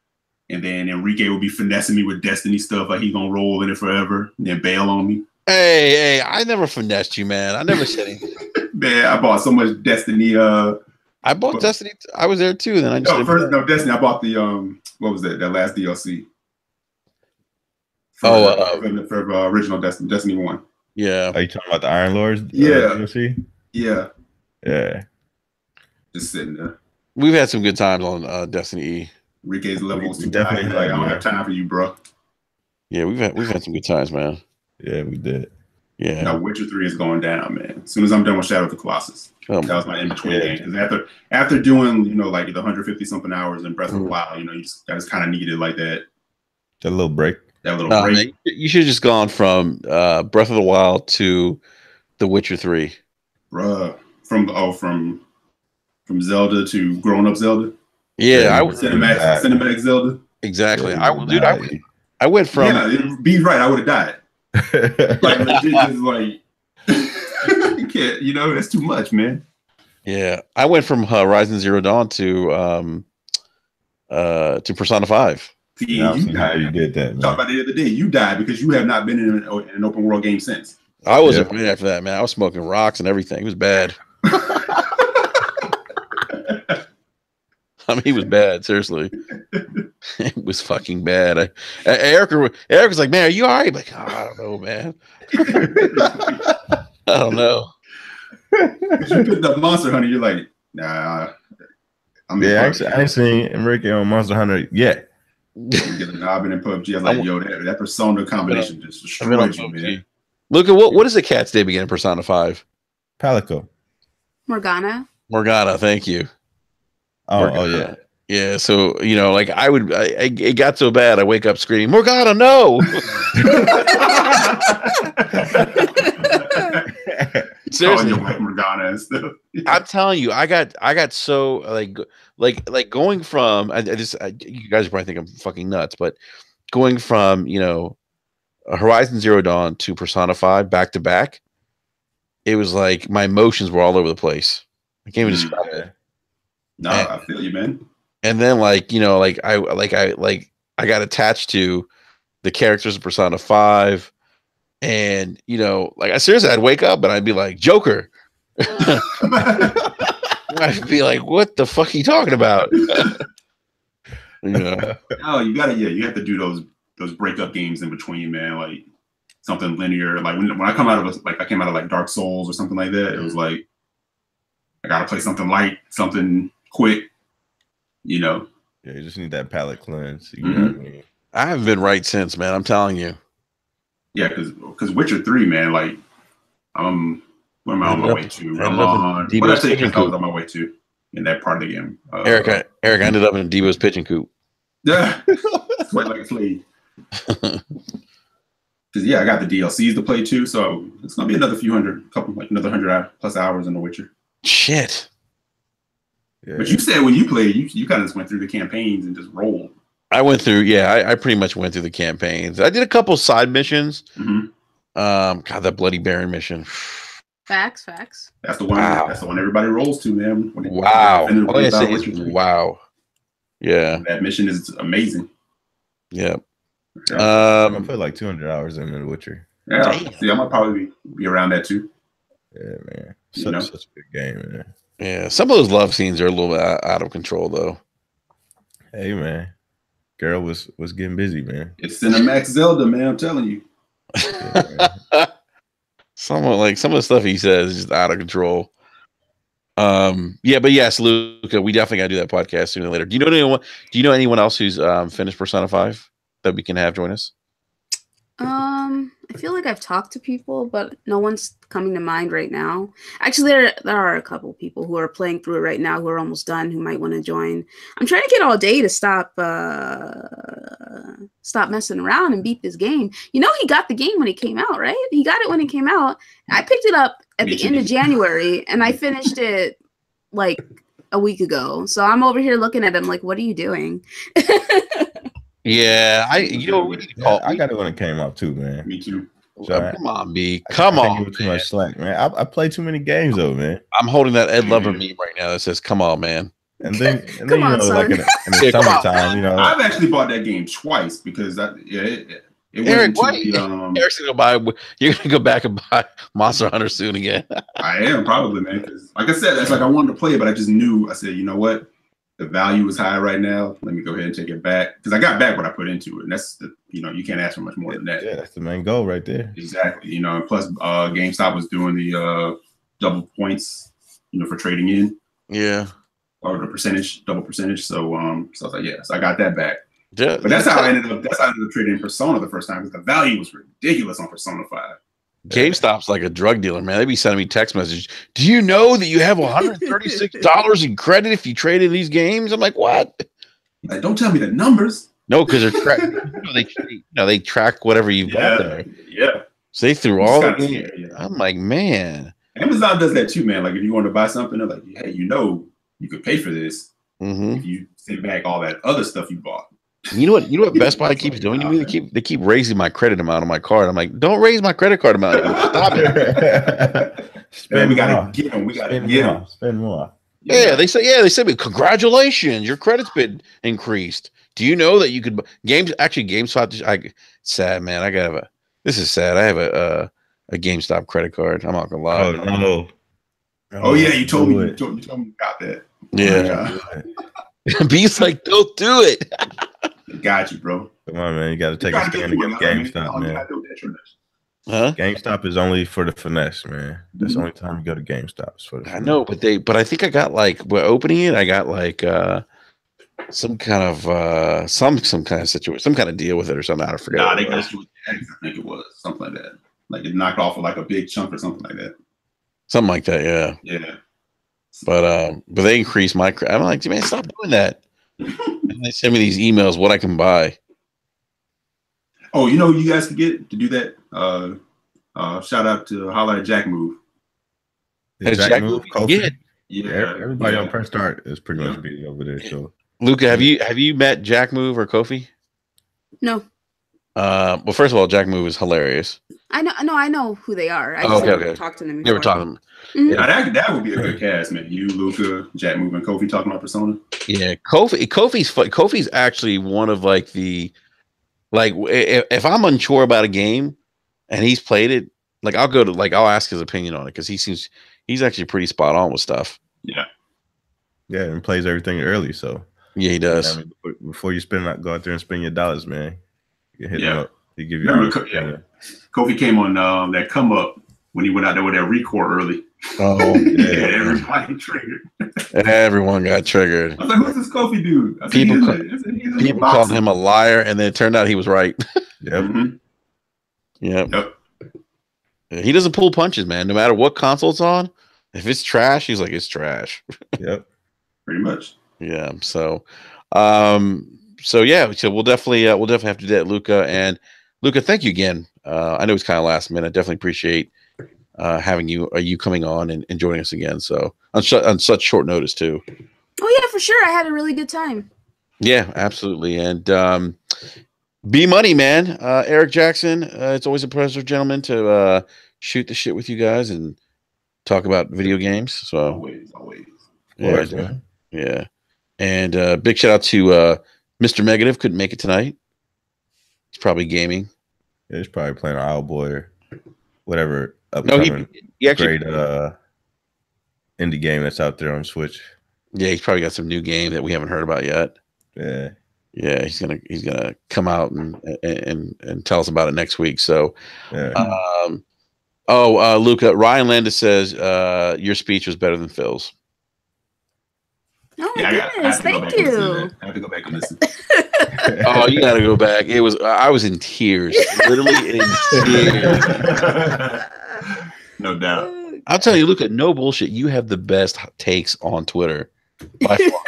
S4: and then Enrique will be finessing me with Destiny stuff, like he's gonna roll in it forever, and then bail on me.
S1: Hey, I never finessed you, man. I never said anything.
S4: Man, I bought so much Destiny.
S1: I bought Destiny. I was there too. Then I just
S4: Destiny. I bought the what was that? That last DLC. For original Destiny 1.
S1: Yeah.
S2: Are you talking about the Iron Lords?
S4: Yeah.
S2: DLC?
S4: Yeah.
S2: Yeah.
S4: Just sitting there.
S1: We've had some good times on Destiny E.
S4: Enrique's levels too
S2: definitely
S4: high. Like, I don't have time for you, bro.
S1: Yeah, we've had some good times, man.
S2: Yeah, we did.
S1: Yeah.
S4: Now Witcher 3 is going down, man. As soon as I'm done with Shadow of the Colossus. That was my in-between game. Because after doing, like the 150 something hours in Breath of the Wild, you just kind of needed like that.
S2: That little break.
S4: Break.
S1: Man, you should have just gone from Breath of the Wild to The Witcher 3.
S4: Bruh. From Zelda to grown-up Zelda.
S1: Yeah,
S4: cinematic Zelda.
S1: Exactly. I went from.
S4: Yeah, B's right. I would have died. Like legit, just like you can't. That's too much, man.
S1: Yeah, I went from Horizon Zero Dawn to Persona 5.
S4: See,
S2: how you did that, man.
S4: Talk about the other day. You died because you have not been in an open world game since.
S1: I wasn't playing after that, man. I was smoking rocks and everything. It was bad. I mean, he was bad. Seriously, it was fucking bad. Eric was like, "Man, are you all right?" I'm like, I don't know, man. I don't know.
S4: You picked up Monster Hunter. You're like, nah.
S2: I ain't seen Enrique on Monster Hunter yet.
S4: I've been in PUBG. I was like, yo, that Persona combination just destroyed you, man.
S1: Look at what is the cat's name again in Persona 5?
S2: Palico.
S3: Morgana.
S1: Thank you.
S2: Oh yeah.
S1: Yeah, so like it got so bad I wake up screaming, Morgana, no. Seriously,
S4: Morgana and stuff.
S1: I'm telling you, I got so like going from you guys probably think I'm fucking nuts, but going from Horizon Zero Dawn to Persona 5 back to back, it was like my emotions were all over the place. I can't even describe it.
S4: No, I feel you, man.
S1: And then like, I got attached to the characters of Persona 5. And like I'd wake up and I'd be like, Joker. I'd be like, what the fuck are you talking about?
S4: Oh, you have to do those breakup games in between, man. Like something linear. Like when I come out of I came out of like Dark Souls or something like that. It was like I gotta play something light, something quick.
S2: Yeah, you just need that palate cleanse. You
S1: know what I mean? I haven't been right since, man. I'm telling you.
S4: Yeah, because Witcher 3, man, like what am I on my way to? I'm on what I say I was on my way to in that part of the game.
S1: Eric, I ended up in Devo's pitching coop.
S4: Yeah. Sweat like a slave. Because I got the DLCs to play too, so it's gonna be another another 100+ hours in The Witcher.
S1: Shit.
S4: Yeah. But you said when you played, you kind of just went through the campaigns and just rolled.
S1: I went through, I pretty much went through the campaigns. I did a couple side missions.
S4: Mm-hmm.
S1: God, that Bloody Baron mission.
S3: Facts.
S4: That's the one. Wow. That's the one everybody rolls to, man.
S1: Wow. All I say is wow. Yeah.
S4: That mission is amazing.
S1: Yeah.
S2: I'm gonna put like 200 hours in The Witcher.
S4: Yeah. See, I'm gonna probably be around that too.
S2: Yeah, man. Such a good game, man.
S1: Yeah. Some of those love scenes are a little bit out of control, though.
S2: Hey, man. Girl was getting busy, man.
S4: It's Cinemax Zelda, man. I'm telling you.
S1: Yeah, some of the stuff he says is just out of control. Yeah, but yes, Luca, we definitely gotta do that podcast sooner or later. Do you know anyone else who's finished Persona 5 that we can have join us?
S3: I feel like I've talked to people, but no one's coming to mind right now. Actually, there are a couple people who are playing through it right now who are almost done who might want to join. I'm trying to get all day to stop messing around and beat this game. He got the game when it came out, right? He got it when it came out. I picked it up at the end of January and I finished it like a week ago. So I'm over here looking at him like, what are you doing?
S1: Yeah, we need to call.
S2: I got it when it came out too, man.
S4: Me too.
S1: So come on, B. Come on.
S2: Give it too much slack, man. I play too many games though, man.
S1: I'm holding that Ed Lover meme right now that says, "Come on, man."
S2: And then like in the summertime,
S4: I've actually bought that game twice because it
S1: Eric, Eric's gonna buy. You're gonna go back and buy Monster Hunter soon again.
S4: I am probably, man. Because like I said, that's like I wanted to play it, but I just knew. I said, you know what? The value is high right now. Let me go ahead and take it back because I got back what I put into it, and that's you can't ask for much more than that.
S2: Yeah, that's the main goal right there.
S4: Exactly. And plus, GameStop was doing the double points, for trading in.
S1: Yeah.
S4: Or the double percentage. So I was like, yeah. So I got that back.
S1: Yeah.
S4: But that's how I ended up trading in Persona the first time because the value was ridiculous on Persona 5.
S1: GameStop's like a drug dealer, man. They be sending me text messages. Do you know that you have $136 in credit if you trade in these games? I'm like, what?
S4: Like, don't tell me the numbers.
S1: No, because they track whatever you bought there.
S4: Yeah.
S1: So they threw all the games. Yeah. I'm like, man.
S4: Amazon does that too, man. Like if you want to buy something, they're like, hey, you could pay for this if you send back all that other stuff you bought.
S1: You know what Best Buy keeps doing to me? They keep raising my credit amount on my card. I'm like, don't raise my credit card amount. Stop it.
S4: We gotta get them. We gotta get them.
S2: Spend more.
S1: Yeah, they say, congratulations, your credit's been increased. Do you know that you could GameStop? Sad, man. This is sad. I have a GameStop credit card. I'm not gonna lie.
S2: Oh no.
S4: Oh yeah, you told me. You told me you got that.
S1: Yeah. B's like, don't do it.
S4: Got you, bro.
S2: Come on, man. You got to take a stand against GameStop, man.
S1: Huh?
S2: GameStop is only for the finesse, man. That's the only time you go to GameStop. For the
S1: I know, but I think I got we're opening it. I got some kind of some kind of situation, some kind of deal with it or something. I forget.
S4: Nah, they got you with tags. I think it was something like that. Like it knocked off of like a big chunk or something like that.
S1: Something like that, yeah.
S4: Yeah.
S1: But they increased my credit. I'm like, man, stop doing that. And they send me these emails what I can buy.
S4: Oh, you guys can get to do that. Shout out to Holla at Jack Move.
S2: Jack Move?
S4: Yeah.
S2: Everybody on Press Start is pretty much busy over there. So,
S1: Luca, have you met Jack Move or Kofi?
S3: No.
S1: Well, first of all, Jack Move is hilarious.
S3: I know who they are. I
S1: just
S3: never talked to them before.
S1: Never talked to them.
S3: Mm-hmm.
S4: Yeah, that would be a good cast, man. You, Luca, Jack Move, and Kofi talking about Persona.
S1: Yeah, Kofi's actually one of like the if I'm unsure about a game and he's played it, like I'll ask his opinion on it because he's actually pretty spot on with stuff.
S4: Yeah.
S2: Yeah, and plays everything early. So
S1: yeah, he does.
S2: I mean, before you go out there and spend your dollars, man. You hit him up. He give you.
S4: Kofi came on that come up when he went out there with that record early.
S1: Oh,
S4: yeah, everybody triggered.
S1: Everyone got triggered.
S4: I was like, "Who's this Kofi dude?" I said,
S1: people called him a liar, and then it turned out he was right.
S2: Yep.
S4: Mm-hmm.
S1: Yep. He doesn't pull punches, man. No matter what console it's on, if it's trash, he's like, it's trash.
S2: Yep.
S4: Pretty much.
S1: Yeah. So we'll definitely have to do that, Luca. And Luca, thank you again. I know it's kind of last minute. I definitely appreciate having you coming on and joining us again. So on such short notice too.
S3: Oh yeah, for sure. I had a really good time.
S1: Yeah, absolutely. And B Money, man. Eric Jackson. It's always a pleasure, gentlemen, to shoot the shit with you guys and talk about video games. So
S4: always.
S1: Yeah. And big shout out to Mr. Negative. Couldn't make it tonight. He's probably gaming.
S2: Yeah, he's probably playing Owlboy or whatever upcoming great indie game that's out there on Switch.
S1: Yeah, he's probably got some new game that we haven't heard about yet.
S2: Yeah.
S1: Yeah, he's gonna come out and tell us about it next week. So, Luca, Ryan Landis says your speech was better than Phil's.
S3: Oh my goodness! Thank you.
S4: I have to go back and listen.
S1: Oh, you got to go back. I was in tears, literally in tears.
S4: No doubt.
S1: I'll tell you, Luca, no bullshit. You have the best takes on Twitter by far.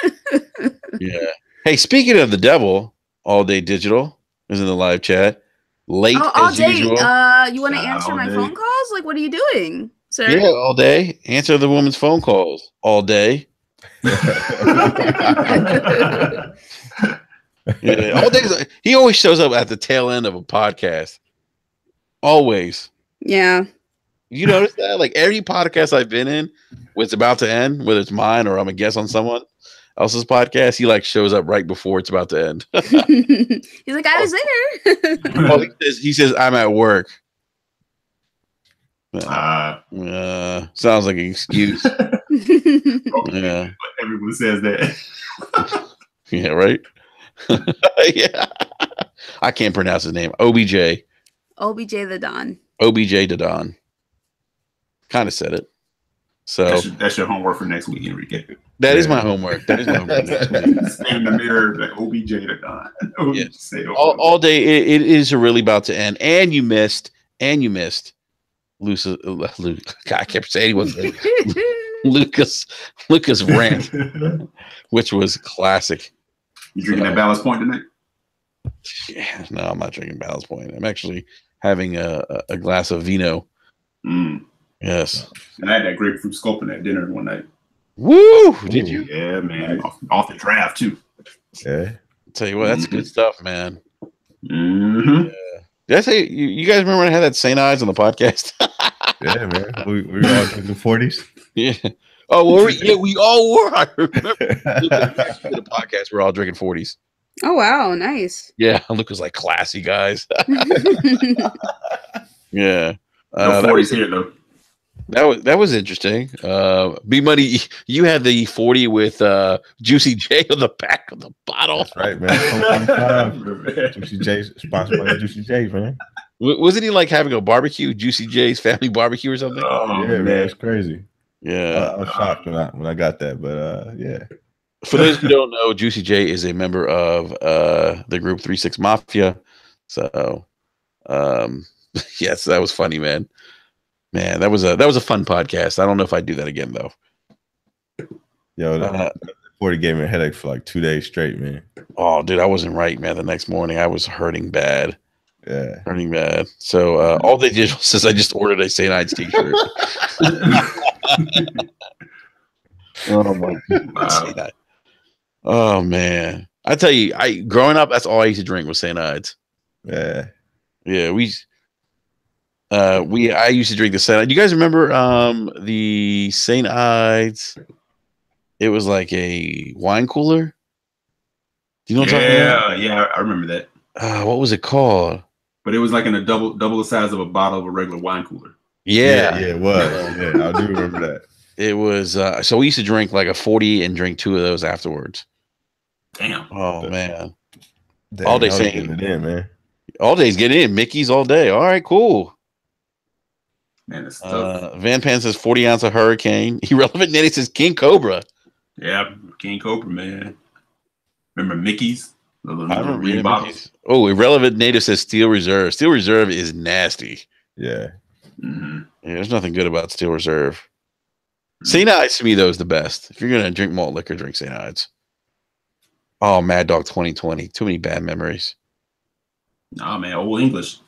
S1: Yeah. Hey, speaking of the devil, All Day Digital is in the live chat. Late
S3: all
S1: as
S3: day.
S1: usual.
S3: You want to answer my phone calls? Like, what are you doing, sir?
S1: Yeah, all day. Answer the woman's phone calls all day. Yeah, all day. He always shows up at the tail end of a podcast. Always.
S3: Yeah.
S1: You notice that? Like every podcast I've been in, when it's about to end, whether it's mine or I'm a guest on someone else's podcast, he like shows up right before it's about to end.
S3: He's like, I was there.
S1: He says, I'm at work. Sounds like an excuse. Yeah.
S4: Everyone says that.
S1: Yeah, right? Yeah. I can't pronounce his name. OBJ.
S3: OBJ the Don.
S1: OBJ the Don. Kind of said it. So
S4: that's your homework for next week, Enrique.
S1: That is my homework. That is my homework next week.
S4: Stand in the mirror, like OBJ the Don.
S1: Yes. All day. It is really about to end. And you missed. Luke. I can't say anyone's name. Lucas rant, which was classic.
S4: You drinking that Ballast Point tonight?
S1: Yeah, no, I'm not drinking Ballast Point. I'm actually having a glass of vino. Yes.
S4: And I had that grapefruit sculpin at dinner one night.
S1: Woo! Did you?
S4: Yeah, man. Off the draft too.
S2: Yeah.
S1: I'll tell you what, that's good stuff, man.
S4: Mm-hmm.
S1: Yeah. Did I say you guys remember when I had that St. Eyes on the podcast?
S2: Yeah, man. We were all drinking 40s.
S1: Yeah. Oh, well, we all were. I remember. The podcast, we're all drinking 40s.
S3: Oh wow, nice.
S1: Yeah, Luke was like classy guys. Yeah.
S4: No 40s here though.
S1: That was interesting. B Money, you had the 40 with Juicy J on the back of the bottle.
S2: That's right, man. Juicy J, sponsored by Juicy J, man.
S1: Wasn't he like having a barbecue, Juicy J's family barbecue or something?
S2: Oh, yeah, man, it's crazy.
S1: Yeah,
S2: I was shocked when I got that, but yeah.
S1: For those who don't know, Juicy J is a member of the group 3-6 Mafia. So, yes, that was funny, man. Man, that was a fun podcast. I don't know if I'd do that again though.
S2: Yo, 40 gave me a headache for like 2 days straight, man.
S1: Oh, dude, I wasn't right, man. The next morning, I was hurting bad.
S2: Yeah,
S1: hurting bad. So all they did says I just ordered a St. Ides t-shirt. Oh my God. Wow. Oh man, I tell you, growing up, that's all I used to drink was St. Ides.
S2: Yeah,
S1: I used to drink the St. Ides. Do you guys remember the St. Ides It was like a wine cooler. Do you know what I'm talking about?
S4: Yeah, I remember that.
S1: What was it called?
S4: But it was like in a double the size of a bottle of a regular wine cooler.
S1: Yeah,
S2: it was. Yeah, I do remember that.
S1: It was. So we used to drink like a 40 and drink 2 of those afterwards.
S4: Damn.
S1: Oh man.
S2: Damn,
S1: All day
S2: y'all
S1: saying
S2: getting it in, man.
S1: all day's getting in. Mickey's all day. All right, cool.
S4: Man, it's tough.
S1: Van Pan says 40 ounce of Hurricane. Irrelevant Nanny says King Cobra.
S4: Yeah, King Cobra, man. Remember Mickey's? The
S1: I remember
S4: green bottles.
S1: Oh, Irrelevant Native says Steel Reserve. Steel Reserve is nasty.
S2: Yeah.
S4: Mm-hmm.
S1: Yeah, there's nothing good about Steel Reserve. St. Ides to me though is the best. If you're gonna drink malt liquor, drink St. Ides. Oh, Mad Dog 2020. Too many bad memories.
S4: Nah, man, Old English.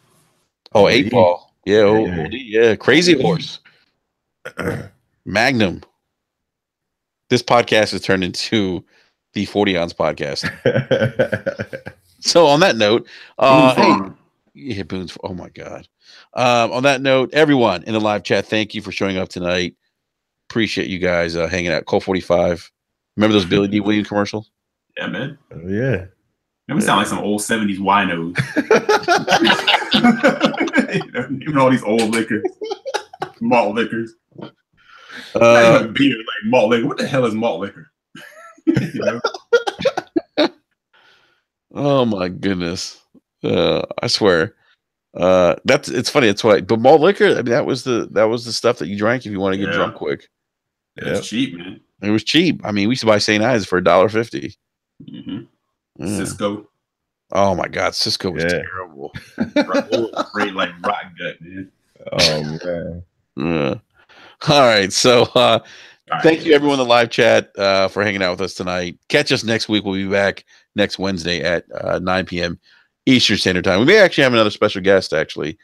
S1: Oh, 8 Ball. Yeah,
S2: Yeah.
S1: yeah. Crazy Horse. Magnum. This podcast has turned into the 40 ounce podcast. So on that note, hey, Boone's. Oh my God. On that note, everyone in the live chat, thank you for showing up tonight. Appreciate you guys hanging out. Cole 45. Remember those Billy D. Williams commercials?
S4: Yeah, man.
S2: Oh, yeah.
S4: Man, we sound like some old 70s winos. Even all these old liquors. Malt liquors. Not even beer, like malt liquor. What the hell is malt liquor? You know?
S1: Oh my goodness. I swear. It's funny, that's why. But malt liquor, I mean, that was the stuff that you drank if you want to get drunk quick.
S4: It's cheap, man.
S1: It was cheap. I mean, we used to buy St. Ides for $1.50.
S4: Cisco.
S1: Oh my God, Cisco was terrible.
S4: Great, like rock gut, man.
S2: Oh man.
S1: All right, so thank you everyone in the live chat for hanging out with us tonight. Catch us next week. We'll be back next Wednesday at 9 p.m. Eastern Standard Time. We may actually have another special guest actually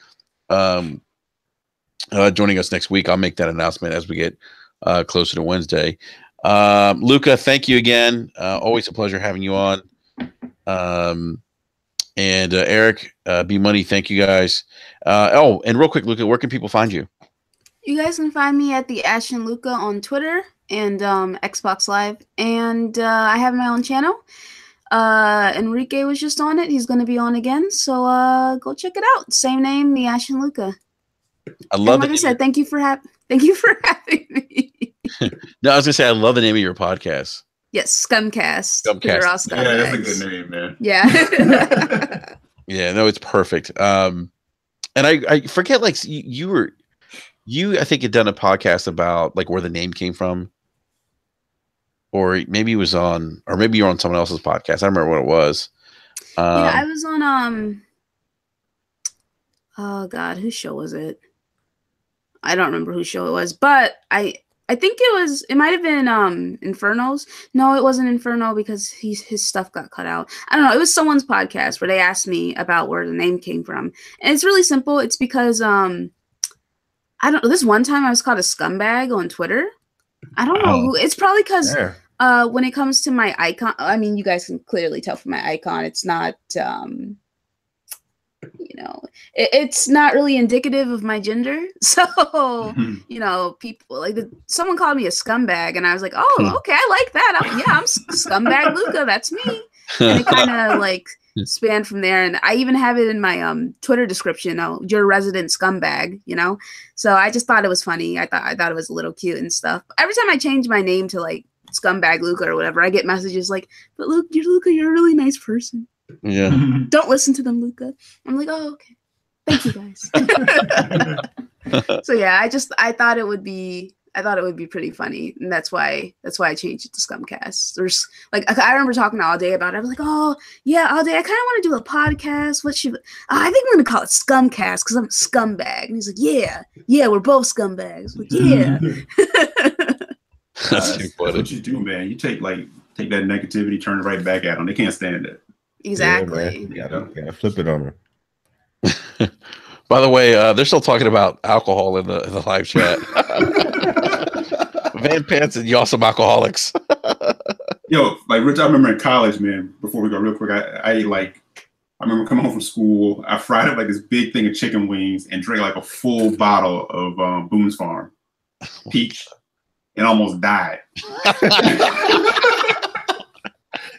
S1: joining us next week. I'll make that announcement as we get closer to Wednesday. Luca, thank you again. Always a pleasure having you on. And Eric, B Money, thank you guys. And real quick, Luca, where can people find you?
S3: You guys can find me at the Ash and Luca on Twitter and Xbox Live. And I have my own channel. Enrique was just on it. He's going to be on again. So go check it out. Same name, the Ash and Luca.
S1: I love it.
S3: Like I said, thank you for having me.
S1: No, I was going to say, I love the name of your podcast.
S3: Yes, Scumcast.
S4: Yeah, that's a good name, man.
S3: Yeah.
S1: Yeah, no, it's perfect. And I forget, like, you I think had done a podcast about like where the name came from, or maybe it was on, or maybe you're on someone else's podcast. I don't remember what it was.
S3: Yeah, I was on oh God, whose show was it? I don't remember whose show it was, but I think it might have been Inferno's. No, it wasn't Inferno because his stuff got cut out. I don't know. It was someone's podcast where they asked me about where the name came from. And it's really simple. It's because I don't know. This one time I was called a scumbag on Twitter. I don't know who. It's probably because when it comes to my icon, I mean, you guys can clearly tell from my icon, it's not, it's not really indicative of my gender. So, people like someone called me a scumbag, and I was like, oh, okay, I like that. I'm scumbag Luca. That's me. And it kind of like spanned from there. And I even have it in my Twitter description. Oh, you're a resident scumbag, So I just thought it was funny. I thought it was a little cute and stuff. Every time I change my name to like Scumbag Luca or whatever, I get messages like, but Luca, you're a really nice person.
S1: Yeah.
S3: Don't listen to them, Luca. I'm like, oh, okay. Thank you guys. So yeah, I thought it would be pretty funny, and that's why I changed it to Scumcast. There's like I remember talking all day about it. I was like, oh yeah, all day. I kind of want to do a podcast. I think we're gonna call it Scumcast because I'm a scumbag. And he's like, yeah, we're both scumbags. Like, yeah.
S1: That's too funny.
S4: That's what you do, man. You take that negativity, turn it right back at them. They can't stand it.
S3: Exactly.
S2: Yeah, you gotta flip it on them.
S1: By the way, they're still talking about alcohol in the live chat. Van Pants and y'all some alcoholics.
S4: Yo, like Rich, I remember in college, man. Before we go real quick, I remember coming home from school. I fried up like this big thing of chicken wings and drank like a full bottle of Boone's Farm Peach. and almost died. I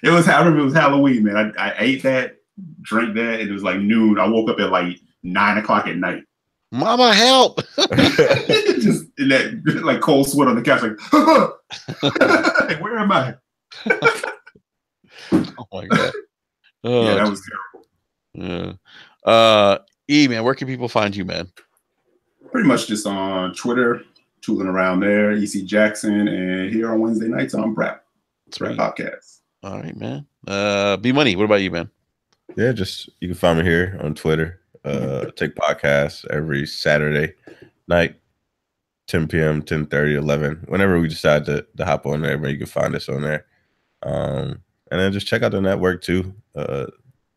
S4: remember it was Halloween, man. I ate that, drank that, and it was like noon. I woke up at like 9 o'clock at night.
S1: Mama, help!
S4: Just in that like cold sweat on the couch, like, where am I?
S1: Oh my god!
S4: Yeah, that was
S1: terrible. Yeah. E, man, where can people find you, man?
S4: Pretty much just on Twitter, tooling around there. EC Jackson, and here on Wednesday nights on Brap.
S1: That's
S4: Brap
S1: right.
S4: Podcast.
S1: All right, man. B Money, what about you, man?
S2: Yeah, just you can find me here on Twitter. Take podcasts every Saturday night, 10 p.m., 10:30, 11. Whenever we decide to hop on there, you can find us on there. And then just check out the network too,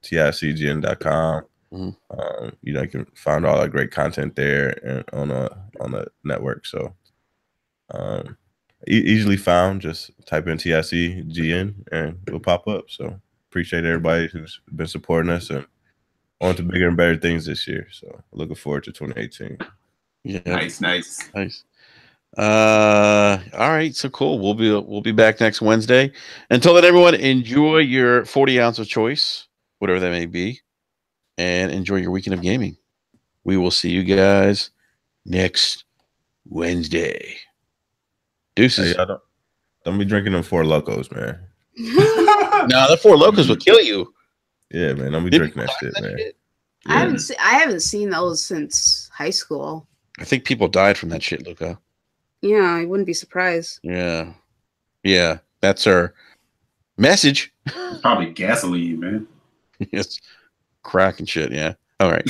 S2: TICGN.com.
S1: Mm-hmm.
S2: You can find all that great content there and on the network. So easily found. Just type in TICGN and we'll pop up. So appreciate everybody who's been supporting us and on to bigger and better things this year. So looking forward to 2018.
S1: Yeah,
S4: nice.
S1: All right, so cool. We'll be back next Wednesday. Until then, everyone, enjoy your 40 ounce of choice, whatever that may be, and enjoy your weekend of gaming. We will see you guys next Wednesday. Deuces.
S2: Hey, don't be drinking them Four Locos, man.
S1: No, the Four Locos will kill you.
S2: Yeah, man. Don't be drinking that shit, man.
S3: Yeah. I haven't seen those since high school.
S1: I think people died from that shit, Luca.
S3: Yeah, I wouldn't be surprised.
S1: Yeah. That's our message.
S4: It's probably gasoline, man.
S1: Yes, crack and shit. Yeah. All right.